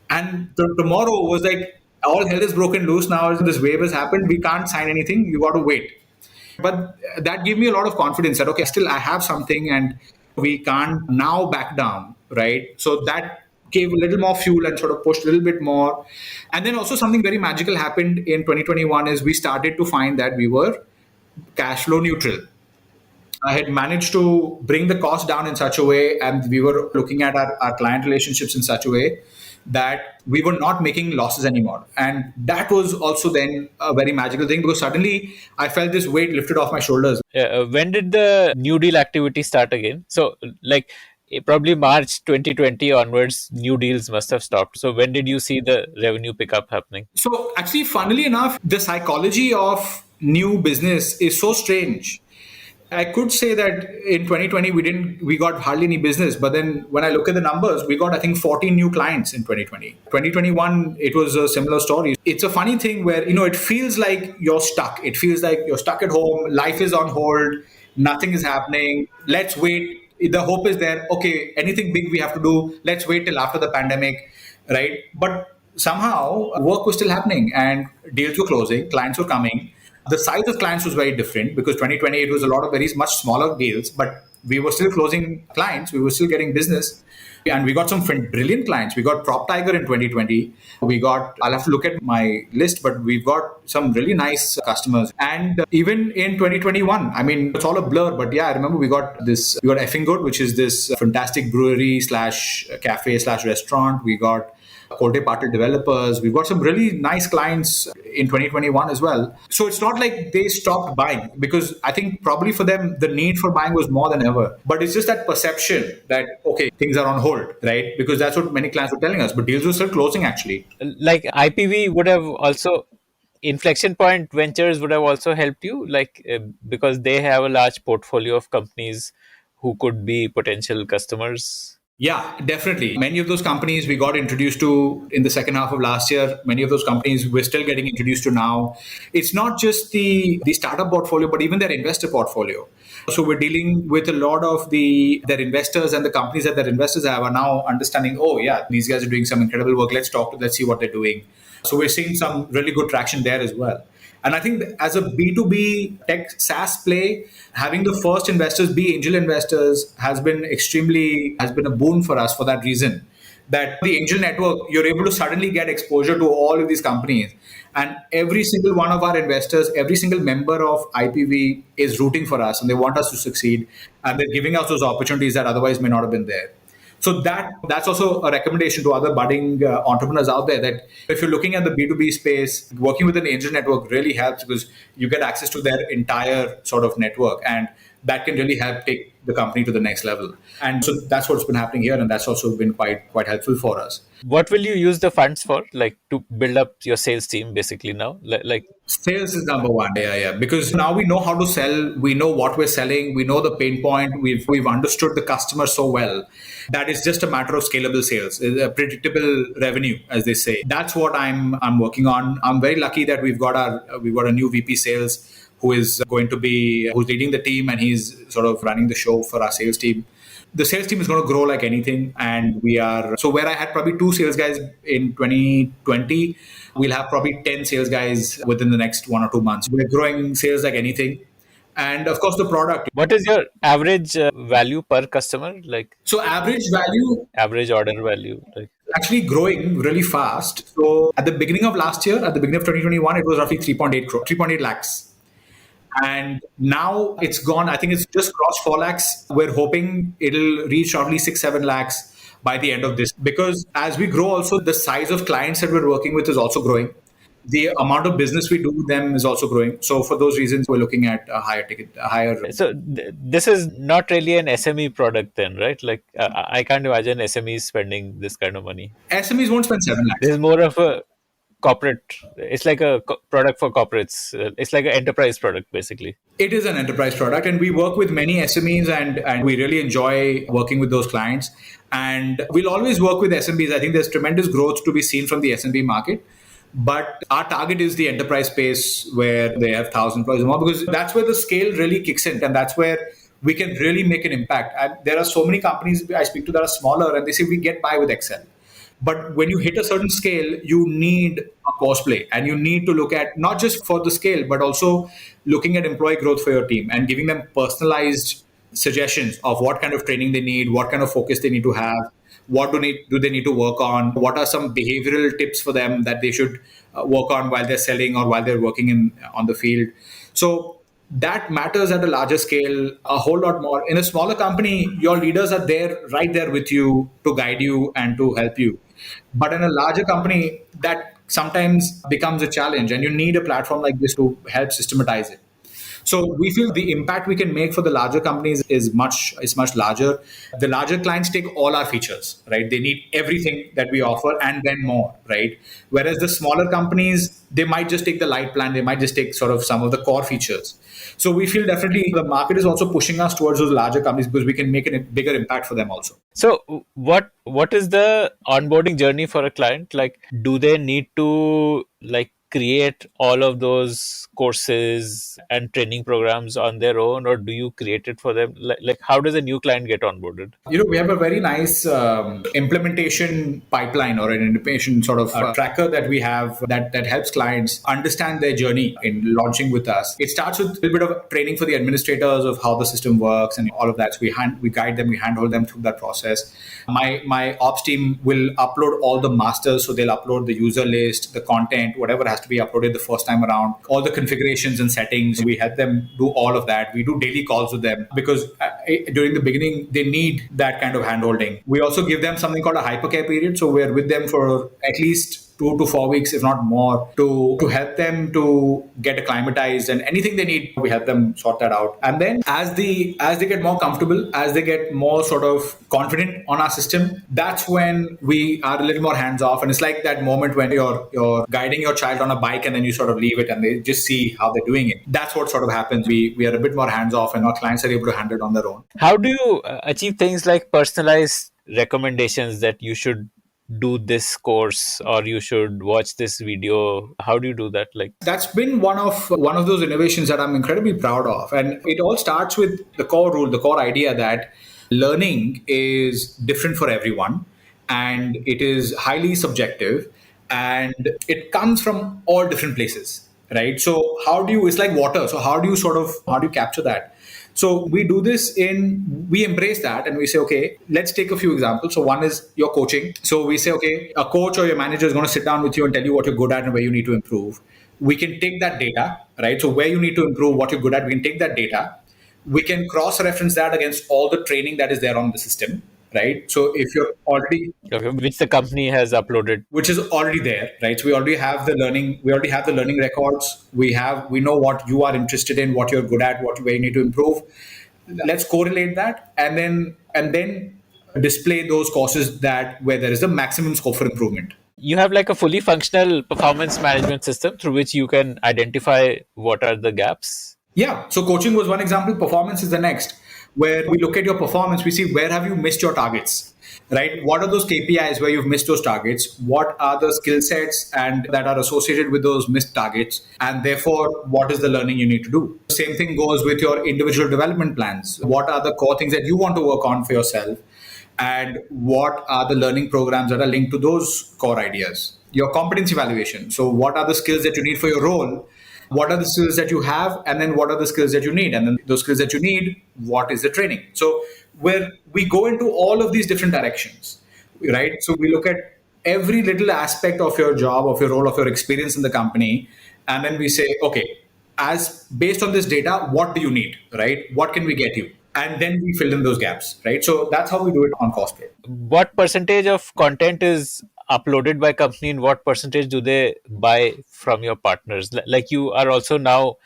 And tomorrow was like, all hell is broken loose now. This wave has happened. We can't sign anything. You got to wait. But that gave me a lot of confidence that, okay, still I have something and we can't now back down, right? So that gave a little more fuel and sort of pushed a little bit more. And then also something very magical happened in 2021 is we started to find that we were cash flow neutral. I had managed to bring the cost down in such a way, and we were looking at our client relationships in such a way that we were not making losses anymore. And that was also then a very magical thing, because suddenly I felt this weight lifted off my shoulders. When did the new deal activity start again? So, like, probably March 2020 onwards, new deals must have stopped. So when did you see the revenue pickup happening? So actually, funnily enough, the psychology of new business is so strange. I could say that in 2020 we got hardly any business, but then when I look at the numbers, we got, I think, 14 new clients in 2020. 2021, it was a similar story. It's a funny thing where, it feels like you're stuck. It feels like you're stuck at home, life is on hold, nothing is happening. Let's wait the hope is there, okay, anything big we have to do, let's wait till after the pandemic, right? But somehow work was still happening and deals were closing, clients were coming. The size of clients was very different because 2020 it was a lot of very much smaller deals, but we were still closing clients, we were still getting business. And we got some brilliant clients. We got Prop Tiger in 2020. We got, I'll have to look at my list, but we've got some really nice customers. And even in 2021, I mean, it's all a blur, but yeah, I remember we got Effing Good, which is this fantastic brewery slash cafe slash restaurant. We got Colte Patel developers. We've got some really nice clients in 2021 as well. So it's not like they stopped buying, because I think probably for them, the need for buying was more than ever. But it's just that perception that, okay, things are on hold, right? Because that's what many clients were telling us. But deals were still closing actually. Like IPV would have also, Inflection Point Ventures would have also helped you, because they have a large portfolio of companies who could be potential customers. Yeah, definitely. Many of those companies we got introduced to in the second half of last year. Many of those companies we're still getting introduced to now. It's not just the startup portfolio, but even their investor portfolio. So we're dealing with a lot of their investors, and the companies that their investors have are now understanding, oh yeah, these guys are doing some incredible work. Let's see what they're doing. So we're seeing some really good traction there as well. And I think that as a B2B tech SaaS play, having the first investors be angel investors has been a boon for us for that reason. That the angel network, you're able to suddenly get exposure to all of these companies. And every single one of our investors, every single member of IPV is rooting for us and they want us to succeed. And they're giving us those opportunities that otherwise may not have been there. So that's also a recommendation to other budding entrepreneurs out there, that if you're looking at the B2B space, working with an angel network really helps, because you get access to their entire sort of network, and that can really help take the company to the next level. And so that's what's been happening here, and that's also been quite helpful for us. What will you use the funds for? Like to build up your sales team basically now? Sales is number one. Yeah. Because now we know how to sell. We know what we're selling. We know the pain point. We've understood the customer so well that it's just a matter of scalable sales, a predictable revenue, as they say. That's what I'm working on. I'm very lucky that we've got a new VP sales who's leading the team, and he's sort of running the show for our sales team. The sales team is going to grow like anything, and where I had probably 2 sales guys in 2020, we'll have probably 10 sales guys within the next 1 or 2 months. We're growing sales like anything. And of course, the product. What is your average value per customer? So average value, average order value? actually growing really fast. So at the beginning of last year, at the beginning of 2021, it was roughly 3.8 lakhs. And now it's gone. I think it's just crossed 4 lakhs. We're hoping it'll reach roughly 6-7 lakhs by the end of this. Because as we grow, also the size of clients that we're working with is also growing. The amount of business we do with them is also growing. So for those reasons, we're looking at a higher. So this is not really an SME product then, right? I can't imagine SMEs spending this kind of money. SMEs won't spend 7 lakhs. This is more of a corporate. It's like a product for corporates. It's like an enterprise product basically. It is an enterprise product, and we work with many SMEs, and we really enjoy working with those clients. And we'll always work with SMBs. I think there's tremendous growth to be seen from the SMB market. But our target is the enterprise space where they have 1,000 employees or more, because that's where the scale really kicks in, and that's where we can really make an impact. And there are so many companies I speak to that are smaller, and they say we get by with Excel. But when you hit a certain scale, you need a Courseplay, and you need to look at not just for the scale, but also looking at employee growth for your team and giving them personalized suggestions of what kind of training they need, what kind of focus they need to have, what do they need to work on, what are some behavioral tips for them that they should work on while they're selling or while they're working on the field. So that matters at a larger scale a whole lot more. In a smaller company, your leaders are right there with you to guide you and to help you. But in a larger company, that sometimes becomes a challenge, and you need a platform like this to help systematize it. So we feel the impact we can make for the larger companies is much larger. The larger clients take all our features, right? They need everything that we offer and then more, right? Whereas the smaller companies, they might just take the light plan. They might just take sort of some of the core features. So we feel definitely the market is also pushing us towards those larger companies, because we can make a bigger impact for them also. So what is the onboarding journey for a client? Like, do they need to create all of those courses and training programs on their own, or do you create it for them? Like how does a new client get onboarded? We have a very nice implementation pipeline or an implementation sort of tracker that we have that helps clients understand their journey in launching with us. It starts with a little bit of training for the administrators of how the system works and all of that. So we guide them, we handhold them through that process. My ops team will upload all the masters, so they'll upload the user list, the content, whatever has to be uploaded the first time around, all the configurations and settings. We help them do all of that. We do daily calls with them because during the beginning they need that kind of handholding. We also give them something called a hypercare period, so we're with them for at least 2 to 4 weeks, if not more, to help them to get acclimatized, and anything they need, we help them sort that out. And then as they get more comfortable, as they get more sort of confident on our system, that's when we are a little more hands off. And it's like that moment when you're guiding your child on a bike and then you sort of leave it and they just see how they're doing it. That's what sort of happens. We are a bit more hands off and our clients are able to handle it on their own. How do you achieve things like personalized recommendations that you should do this course or you should watch this video? How do you do that? Like, that's been one of those innovations that I'm incredibly proud of. And it all starts with the core rule, the core idea that learning is different for everyone and it is highly subjective and it comes from all different places, right? So it's like water. So how do you capture that? So we embrace that and we say, okay, let's take a few examples. So one is your coaching. So we say, okay, a coach or your manager is going to sit down with you and tell you what you're good at and where you need to improve. We can take that data, right? So where you need to improve, what you're good at, we can take that data. We can cross-reference that against all the training that is there on the system, right? So if you're already, okay, which the company has uploaded, which is already there, right? So we already have the learning records. We know what you are interested in, what you're good at, where you need to improve. Let's correlate that and then display those courses where there is the maximum scope for improvement. You have like a fully functional performance management system through which you can identify what are the gaps. Yeah. So coaching was one example. Performance is the next, where we look at your performance. We see where have you missed your targets, right? What are those KPIs where you've missed those targets? What are the skill sets and that are associated with those missed targets? And therefore, what is the learning you need to do? The same thing goes with your individual development plans. What are the core things that you want to work on for yourself? And what are the learning programs that are linked to those core ideas? Your competency evaluation. So what are the skills that you need for your role? What are the skills that you have? And then what are the skills that you need? And then those skills that you need, what is the training? So where we go into all of these different directions, right? So we look at every little aspect of your job, of your role, of your experience in the company. And then we say, okay, as based on this data, what do you need, right? What can we get you? And then we fill in those gaps, right? So that's how we do it on Courseplay. What percentage of content is uploaded by company and what percentage do they buy from your partners? Like you are also now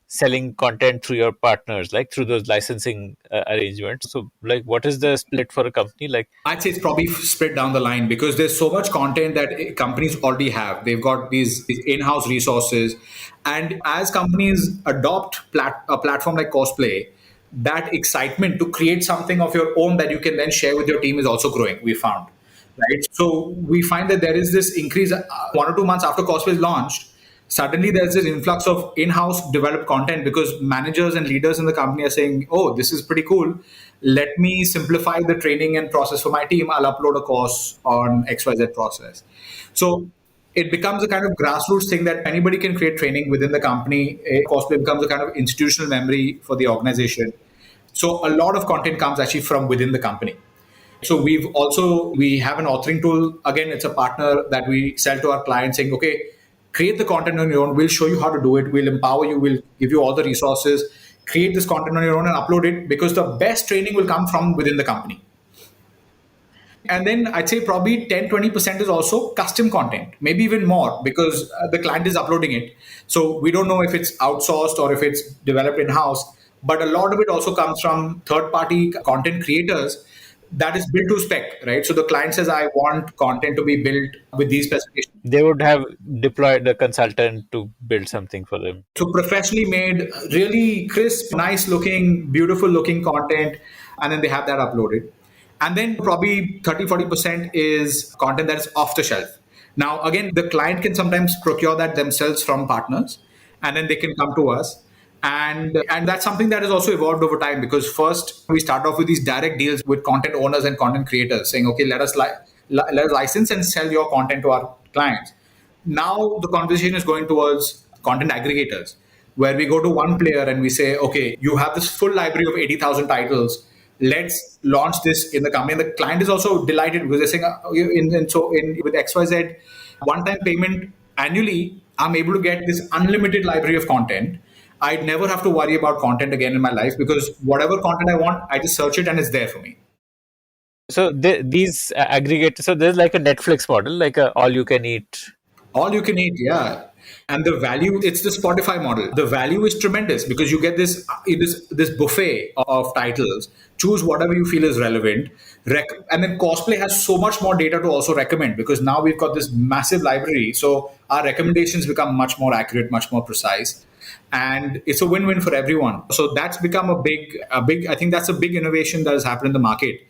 selling content through your partners, like through those licensing arrangements. So like what is the split for a company? Like, I'd say it's probably spread down the line because there's so much content that companies already have. They've got these in-house resources. And as companies adopt a platform like Courseplay, that excitement to create something of your own that you can then share with your team is also growing, we found. Right? So we find that there is this increase 1 or 2 months after Courseplay is launched. Suddenly there's this influx of in-house developed content because managers and leaders in the company are saying, oh, this is pretty cool. Let me simplify the training and process for my team. I'll upload a course on XYZ process. So it becomes a kind of grassroots thing that anybody can create training within the company. Courseplay becomes a kind of institutional memory for the organization. So a lot of content comes actually from within the company. So we have an authoring tool. Again, it's a partner that we sell to our clients saying, okay, create the content on your own. We'll show you how to do it. We'll empower you. We'll give you all the resources. Create this content on your own and upload it because the best training will come from within the company. And then I'd say probably 10-20% is also custom content, maybe even more because the client is uploading it. So we don't know if it's outsourced or if it's developed in-house. But a lot of it also comes from third-party content creators that is built to spec, right? So the client says, I want content to be built with these specifications. They would have deployed a consultant to build something for them. So professionally made, really crisp, nice looking, beautiful looking content. And then they have that uploaded. And then probably 30-40% is content that is off the shelf. Now, again, the client can sometimes procure that themselves from partners, and then they can come to us. And that's something that has also evolved over time, because first we start off with these direct deals with content owners and content creators, saying, okay, let us license and sell your content to our clients. Now the conversation is going towards content aggregators, where we go to one player and we say, okay, you have this full library of 80,000 titles. Let's launch this in the company. And the client is also delighted, because they're saying, with XYZ, one time payment annually, I'm able to get this unlimited library of content. I'd never have to worry about content again in my life, because whatever content I want, I just search it and it's there for me. So these aggregators, so there's like a Netflix model, like a all you can eat. All you can eat, yeah. And the value, it's the Spotify model. The value is tremendous, because you get this buffet of titles. Choose whatever you feel is relevant. And then Courseplay has so much more data to also recommend, because now we've got this massive library. So our recommendations become much more accurate, much more precise. And it's a win-win for everyone. So that's become I think that's a big innovation that has happened in the market,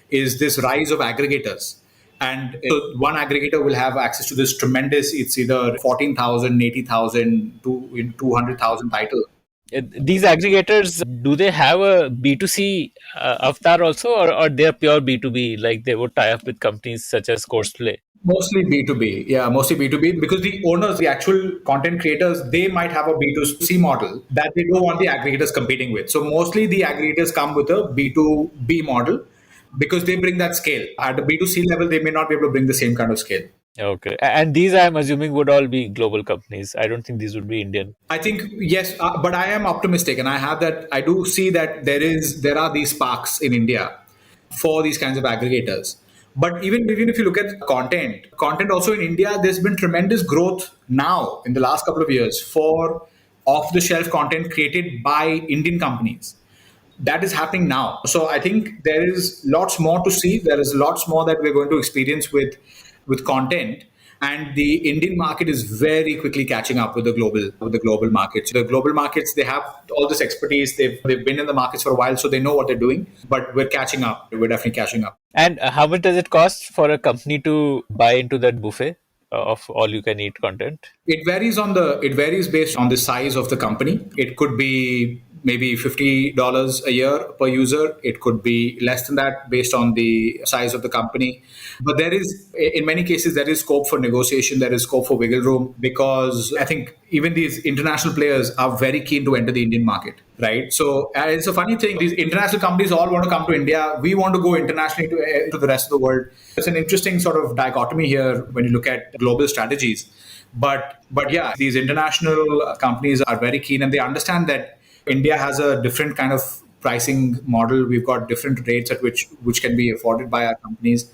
is this rise of aggregators. And so one aggregator will have access to this tremendous, it's either 14,000, 80,000 to 200,000 titles. These aggregators, do they have a B2C avatar also, or they're pure B2B, like they would tie up with companies such as Courseplay? Mostly B2B. Yeah, mostly B2B, because the owners, the actual content creators, they might have a B2C model that they don't want the aggregators competing with. So mostly the aggregators come with a B2B model, because they bring that scale. At the B2C level, they may not be able to bring the same kind of scale. Okay. And these, I'm assuming, would all be global companies. I don't think these would be Indian. I think yes, but I am optimistic, and I do see that there are these sparks in India for these kinds of aggregators. But even if you look at content also in India, there's been tremendous growth now in the last couple of years for off the shelf content created by Indian companies. That is happening now. So I think there is lots more to see. There is lots more that we're going to experience with content. And the Indian market is very quickly catching up with the global markets. The global markets, they have all this expertise. They've been in the markets for a while, so they know what they're doing. But we're catching up. We're definitely catching up. And how much does it cost for a company to buy into that buffet of all you can eat content? It varies based on the size of the company. It could be maybe $50 a year per user. It could be less than that based on the size of the company. But in many cases, there is scope for negotiation. There is scope for wiggle room, because I think even these international players are very keen to enter the Indian market, right? So it's a funny thing. These international companies all want to come to India. We want to go internationally to the rest of the world. It's an interesting sort of dichotomy here when you look at global strategies. But yeah, these international companies are very keen, and they understand that India has a different kind of pricing model. We've got different rates at which can be afforded by our companies.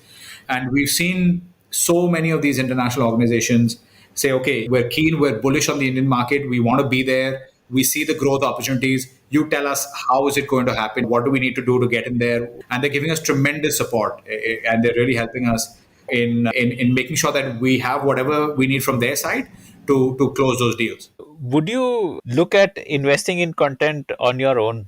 And we've seen so many of these international organizations say, okay, we're keen, we're bullish on the Indian market, we want to be there, we see the growth opportunities. You tell us, how is it going to happen? What do we need to do to get in there? And they're giving us tremendous support, and they're really helping us in making sure that we have whatever we need from their side to close those deals. Would you look at investing in content on your own,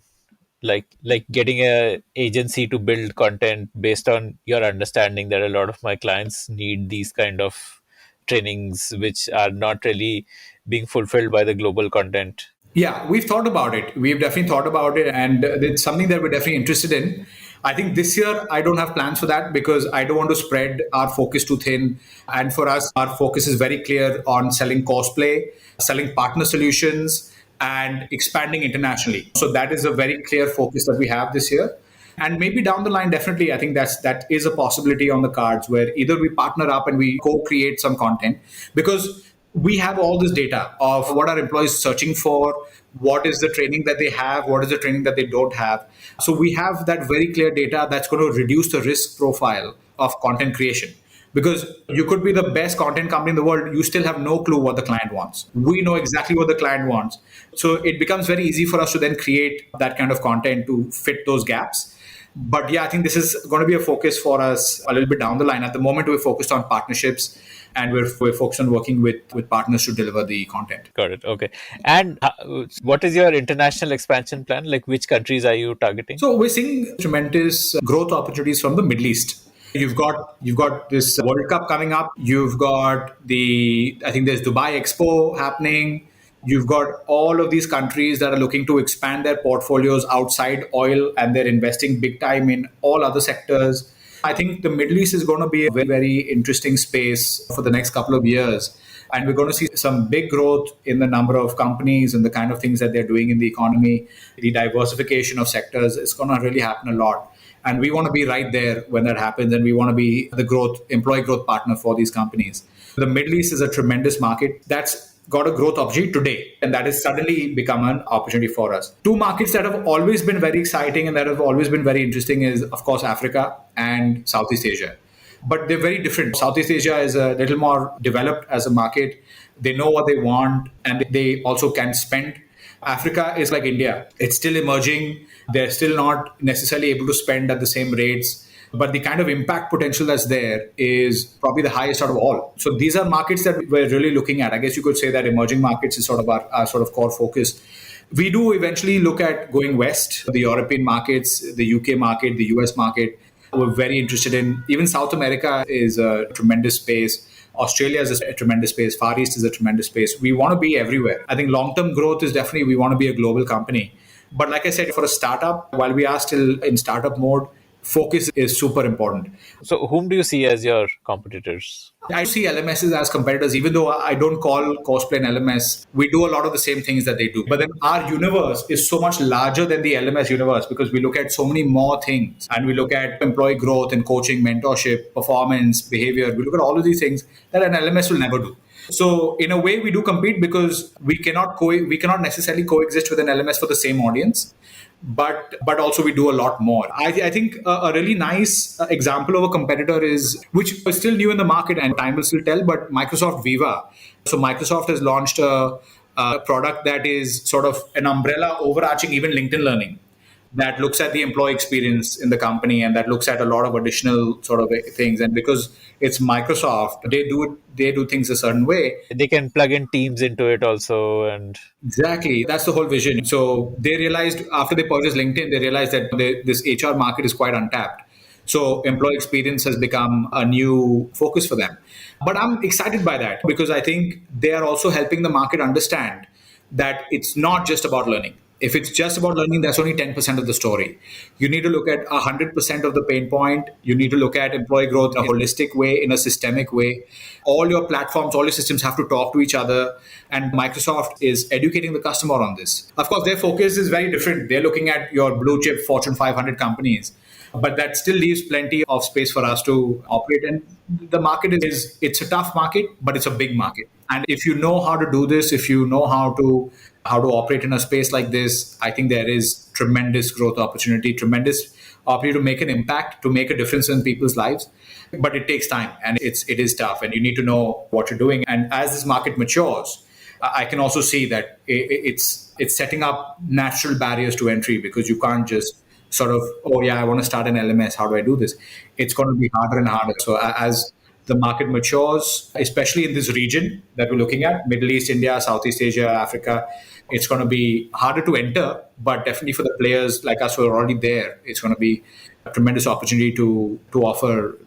like getting a agency to build content based on your understanding that a lot of my clients need these kind of trainings which are not really being fulfilled by the global content? Yeah, we've thought about it. We've definitely thought about it, and it's something that we're definitely interested in. I think this year I don't have plans for that, because I don't want to spread our focus too thin. And for us, our focus is very clear on selling Courseplay, selling partner solutions, and expanding internationally. So that is a very clear focus that we have this year. And maybe down the line, definitely, I think that is a possibility on the cards, where either we partner up and we co-create some content, because we have all this data of what our employees are searching for, what is the training that they have, what is the training that they don't have. So we have that very clear data that's going to reduce the risk profile of content creation. Because you could be the best content company in the world, you still have no clue what the client wants. We know exactly what the client wants. So it becomes very easy for us to then create that kind of content to fit those gaps. But yeah, I think this is going to be a focus for us a little bit down the line. At the moment, we're focused on partnerships, and we're focused on working with partners to deliver the content. Got it. Okay. And what is your international expansion plan? Like, which countries are you targeting? So we're seeing tremendous growth opportunities from the Middle East. You've got this World Cup coming up. You've got I think there's Dubai Expo happening. You've got all of these countries that are looking to expand their portfolios outside oil, and they're investing big time in all other sectors. I think the Middle East is going to be a very, very interesting space for the next couple of years. And we're going to see some big growth in the number of companies and the kind of things that they're doing in the economy. The diversification of sectors is going to really happen a lot. And we want to be right there when that happens. And we want to be the employee growth partner for these companies. The Middle East is a tremendous market that's got a growth opportunity today, and that has suddenly become an opportunity for us. Two markets that have always been very exciting and that have always been very interesting is, of course, Africa and Southeast Asia. But they're very different. Southeast Asia is a little more developed as a market. They know what they want, and they also can spend. Africa is like India. It's still emerging. They're still not necessarily able to spend at the same rates. But the kind of impact potential that's there is probably the highest out of all. So these are markets that we're really looking at. I guess you could say that emerging markets is sort of our sort of core focus. We do eventually look at going west, the European markets, the UK market, the US market. We're very interested in. Even South America is a tremendous space. Australia is a tremendous space. Far East is a tremendous space. We want to be everywhere. I think long-term growth is definitely, we want to be a global company. But like I said, for a startup, while we are still in startup mode, focus is super important. So, whom do you see as your competitors? I see LMSs as competitors, even though I don't call Courseplay an LMS. We do a lot of the same things that they do. But then our universe is so much larger than the LMS universe because we look at so many more things, and we look at employee growth and coaching, mentorship, performance, behavior. We look at all of these things that an LMS will never do. So in a way, we do compete because we cannot necessarily coexist with an LMS for the same audience. But also we do a lot more. I think a really nice example of a competitor is, which is still new in the market and time will still tell, but Microsoft Viva. So Microsoft has launched a product that is sort of an umbrella overarching even LinkedIn Learning, that looks at the employee experience in the company and that looks at a lot of additional sort of things. And because it's Microsoft, they do things a certain way. They can plug in Teams into it also, and exactly, that's the whole vision. So they realized after they purchased LinkedIn, they realized that this HR market is quite untapped. So employee experience has become a new focus for them. But I'm excited by that because I think they are also helping the market understand that it's not just about learning. If it's just about learning, that's only 10% of the story. You need to look at 100% of the pain point. You need to look at employee growth in a holistic way, in a systemic way. All your platforms, all your systems have to talk to each other. And Microsoft is educating the customer on this. Of course, their focus is very different. They're looking at your blue chip Fortune 500 companies. But that still leaves plenty of space for us to operate in. The market it's a tough market, but it's a big market. And if you know how to do this, if you know how to operate in a space like this, I think there is tremendous growth opportunity, tremendous opportunity to make an impact, to make a difference in people's lives. But it takes time and it is tough, and you need to know what you're doing. And as this market matures, I can also see that it's setting up natural barriers to entry because you can't just sort of, oh yeah, I want to start an LMS. How do I do this? It's going to be harder and harder. So as the market matures, especially in this region that we're looking at, Middle East, India, Southeast Asia, Africa, it's going to be harder to enter, but definitely for the players like us who are already there, it's going to be a tremendous opportunity to offer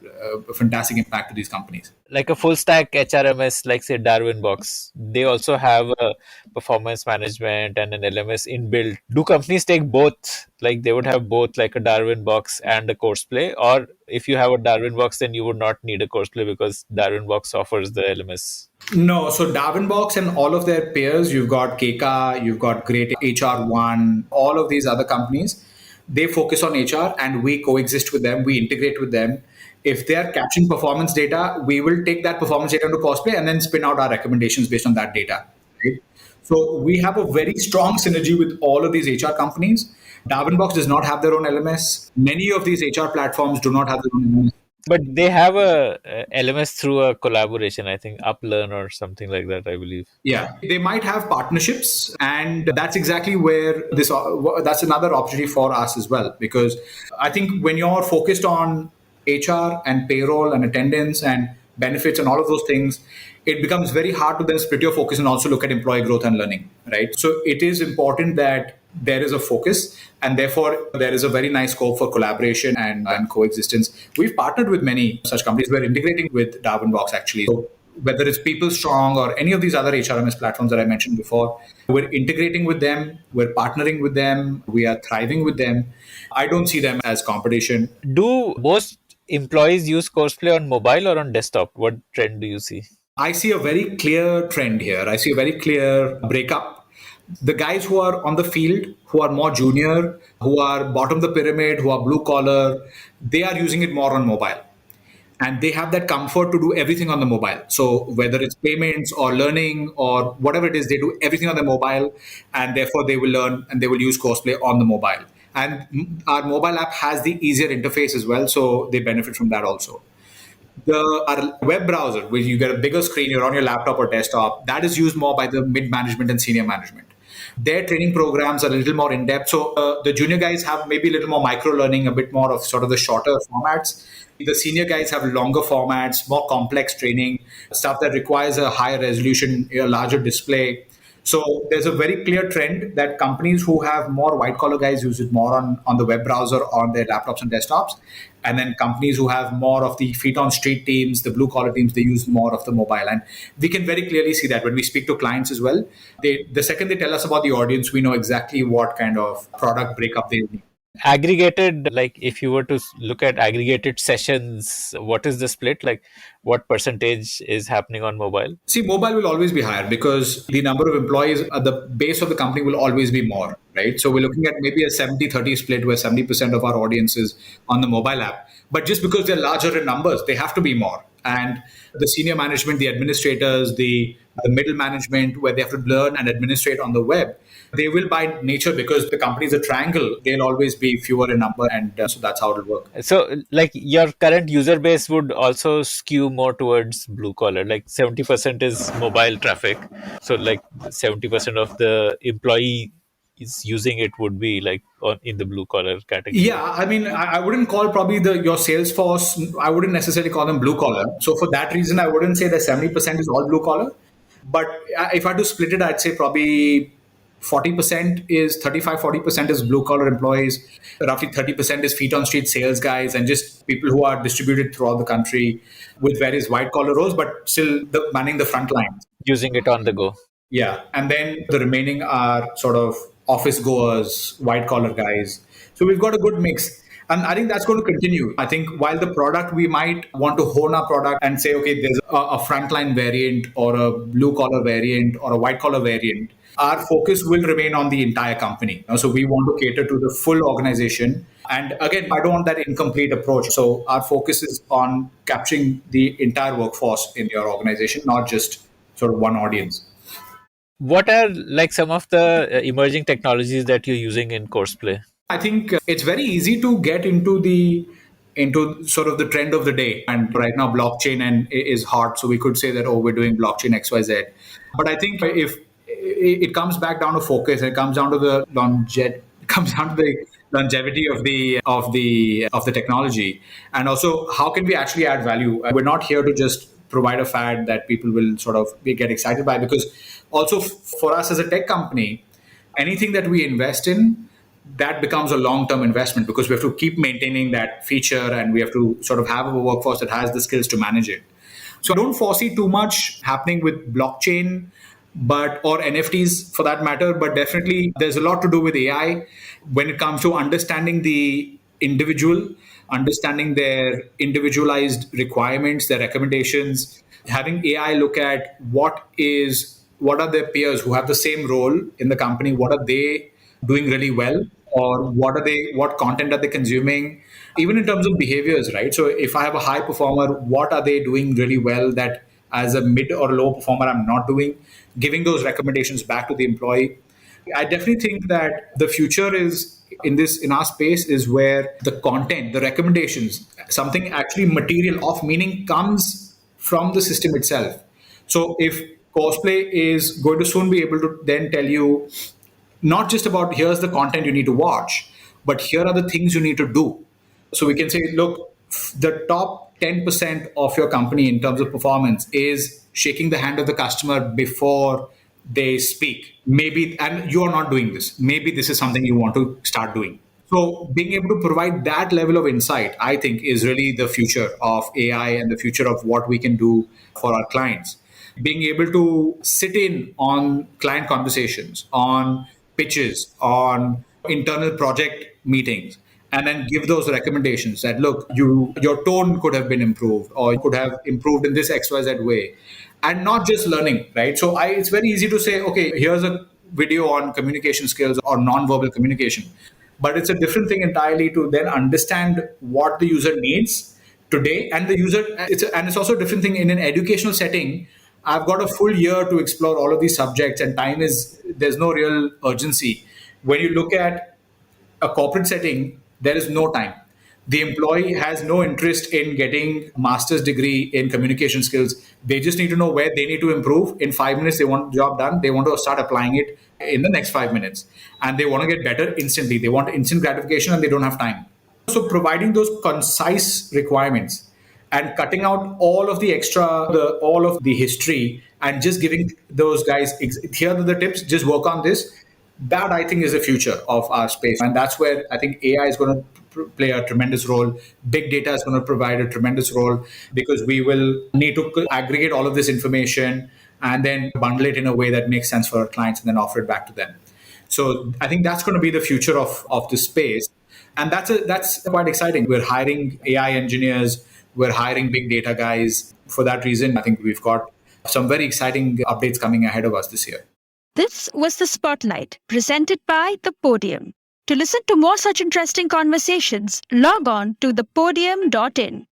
a fantastic impact to these companies. Like a full stack HRMS, like say Darwin Box, they also have a performance management and an LMS inbuilt. Do companies take both? Like they would have both, like a Darwin Box and a Courseplay, or if you have a Darwin Box, then you would not need a Courseplay because Darwin Box offers the LMS. No, so Darwin Box and all of their peers, you've got KK, you've got Great HR1, all of these other companies, they focus on HR and we coexist with them, we integrate with them. If they are capturing performance data, we will take that performance data into Courseplay and then spin out our recommendations based on that data. Right? So we have a very strong synergy with all of these HR companies. Darwin Box does not have their own LMS. Many of these HR platforms do not have their own LMS. But they have a LMS through a collaboration, I think Uplearn or something like that, I believe. Yeah, they might have partnerships, and that's exactly where that's another opportunity for us as well. Because I think when you're focused on HR and payroll and attendance and benefits and all of those things, it becomes very hard to then split your focus and also look at employee growth and learning, right? So it is important that there is a focus, and therefore there is a very nice scope for collaboration and coexistence. We've partnered with many such companies. We're integrating with Darwinbox actually. So whether it's People Strong or any of these other HRMS platforms that I mentioned before, we're integrating with them, we're partnering with them, we are thriving with them. I don't see them as competition. Do most employees use Courseplay on mobile or on desktop? What trend do you see? I see a very clear trend here. I see a very clear breakup. The guys who are on the field, who are more junior, who are bottom of the pyramid, who are blue collar, they are using it more on mobile. And they have that comfort to do everything on the mobile. So whether it's payments or learning or whatever it is, they do everything on the mobile, and therefore they will learn and they will use Courseplay on the mobile. And our mobile app has the easier interface as well, so they benefit from that also. Our web browser, where you get a bigger screen, you're on your laptop or desktop, that is used more by the mid management and senior management. Their training programs are a little more in depth. So the junior guys have maybe a little more micro learning, a bit more of sort of the shorter formats. The senior guys have longer formats, more complex training, stuff that requires a higher resolution, a larger display. So there's a very clear trend that companies who have more white collar guys use it more on the web browser, on their laptops and desktops. And then companies who have more of the feet on street teams, the blue collar teams, they use more of the mobile. And we can very clearly see that when we speak to clients as well. The second they tell us about the audience, we know exactly what kind of product breakup they need. Aggregated, like if you were to look at aggregated sessions, what is the split? Like what percentage is happening on mobile? See, mobile will always be higher because the number of employees at the base of the company will always be more, right? So we're looking at maybe a 70-30 split where 70% of our audience is on the mobile app. But just because they're larger in numbers, they have to be more. And the senior management, the administrators, the middle management, where they have to learn and administrate on the web, they will by nature, because the company is a triangle, they'll always be fewer in number. And so that's how it'll work. So like your current user base would also skew more towards blue collar, like 70% is mobile traffic. So like 70% of the employee is using it would be like in the blue collar category. Yeah, I mean, I wouldn't call probably your sales force, I wouldn't necessarily call them blue collar. So for that reason, I wouldn't say that 70% is all blue collar. But if I had to split it, I'd say probably 40% is 35-40% is blue collar employees. Roughly 30% is feet on street sales guys and just people who are distributed throughout the country with various white collar roles, but still manning the front lines. Using it on the go. Yeah. And then the remaining are sort of office goers, white collar guys. So we've got a good mix. And I think that's going to continue. I think while the product, we might want to hone our product and say, okay, there's a frontline variant or a blue collar variant or a white collar variant. Our focus will remain on the entire company. So we want to cater to the full organization. And again, I don't want that incomplete approach. So our focus is on capturing the entire workforce in your organization, not just sort of one audience. What are like some of the emerging technologies that you're using in Courseplay? I think it's very easy to get into sort of the trend of the day. And right now, blockchain is hot, so we could say that, oh, we're doing blockchain XYZ. But I think if it comes back down to focus, it comes down to the longevity of the technology, and also how can we actually add value. We're not here to just provide a fad that people will sort of get excited by, because also for us as a tech company, anything that we invest in, that becomes a long-term investment, because we have to keep maintaining that feature and we have to sort of have a workforce that has the skills to manage it. So I don't foresee too much happening with blockchain, or NFTs for that matter, but definitely there's a lot to do with AI when it comes to understanding the individual, understanding their individualized requirements, their recommendations, having AI look at what are their peers who have the same role in the company, what are they doing really well, or what content are they consuming, even in terms of behaviors, right? So if I have a high performer, what are they doing really well that as a mid or low performer I'm not doing, giving those recommendations back to the employee. I definitely think that the future is in our space is where the content, the recommendations, something actually material of meaning comes from the system itself. So if Courseplay is going to soon be able to then tell you not just about here's the content you need to watch, but here are the things you need to do. So we can say, look, the top 10% of your company in terms of performance is shaking the hand of the customer before they speak. Maybe, and you are not doing this. Maybe this is something you want to start doing. So being able to provide that level of insight, I think, is really the future of AI and the future of what we can do for our clients. Being able to sit in on client conversations, on pitches, on internal project meetings, and then give those recommendations that, look, your tone could have been improved, or you could have improved in this XYZ way, and not just learning, right? So it's very easy to say, okay, here's a video on communication skills or non-verbal communication, but it's a different thing entirely to then understand what the user needs today, and and it's also a different thing in an educational setting. I've got a full year to explore all of these subjects, and there's no real urgency. When you look at a corporate setting, there is no time. The employee has no interest in getting a master's degree in communication skills. They just need to know where they need to improve. In 5 minutes, they want the job done. They want to start applying it in the next 5 minutes. And they want to get better instantly. They want instant gratification, and they don't have time. So providing those concise requirements and cutting out all of the all of the history, and just giving those guys, here are the tips, just work on this. That, I think, is the future of our space. And that's where I think AI is going to play a tremendous role. Big data is going to provide a tremendous role, because we will need to aggregate all of this information and then bundle it in a way that makes sense for our clients, and then offer it back to them. So I think that's going to be the future of this space. And that's quite exciting. We're hiring AI engineers, we're hiring big data guys. For that reason, I think we've got some very exciting updates coming ahead of us this year. This was the Spotlight, presented by The Podium. To listen to more such interesting conversations, log on to thepodium.in.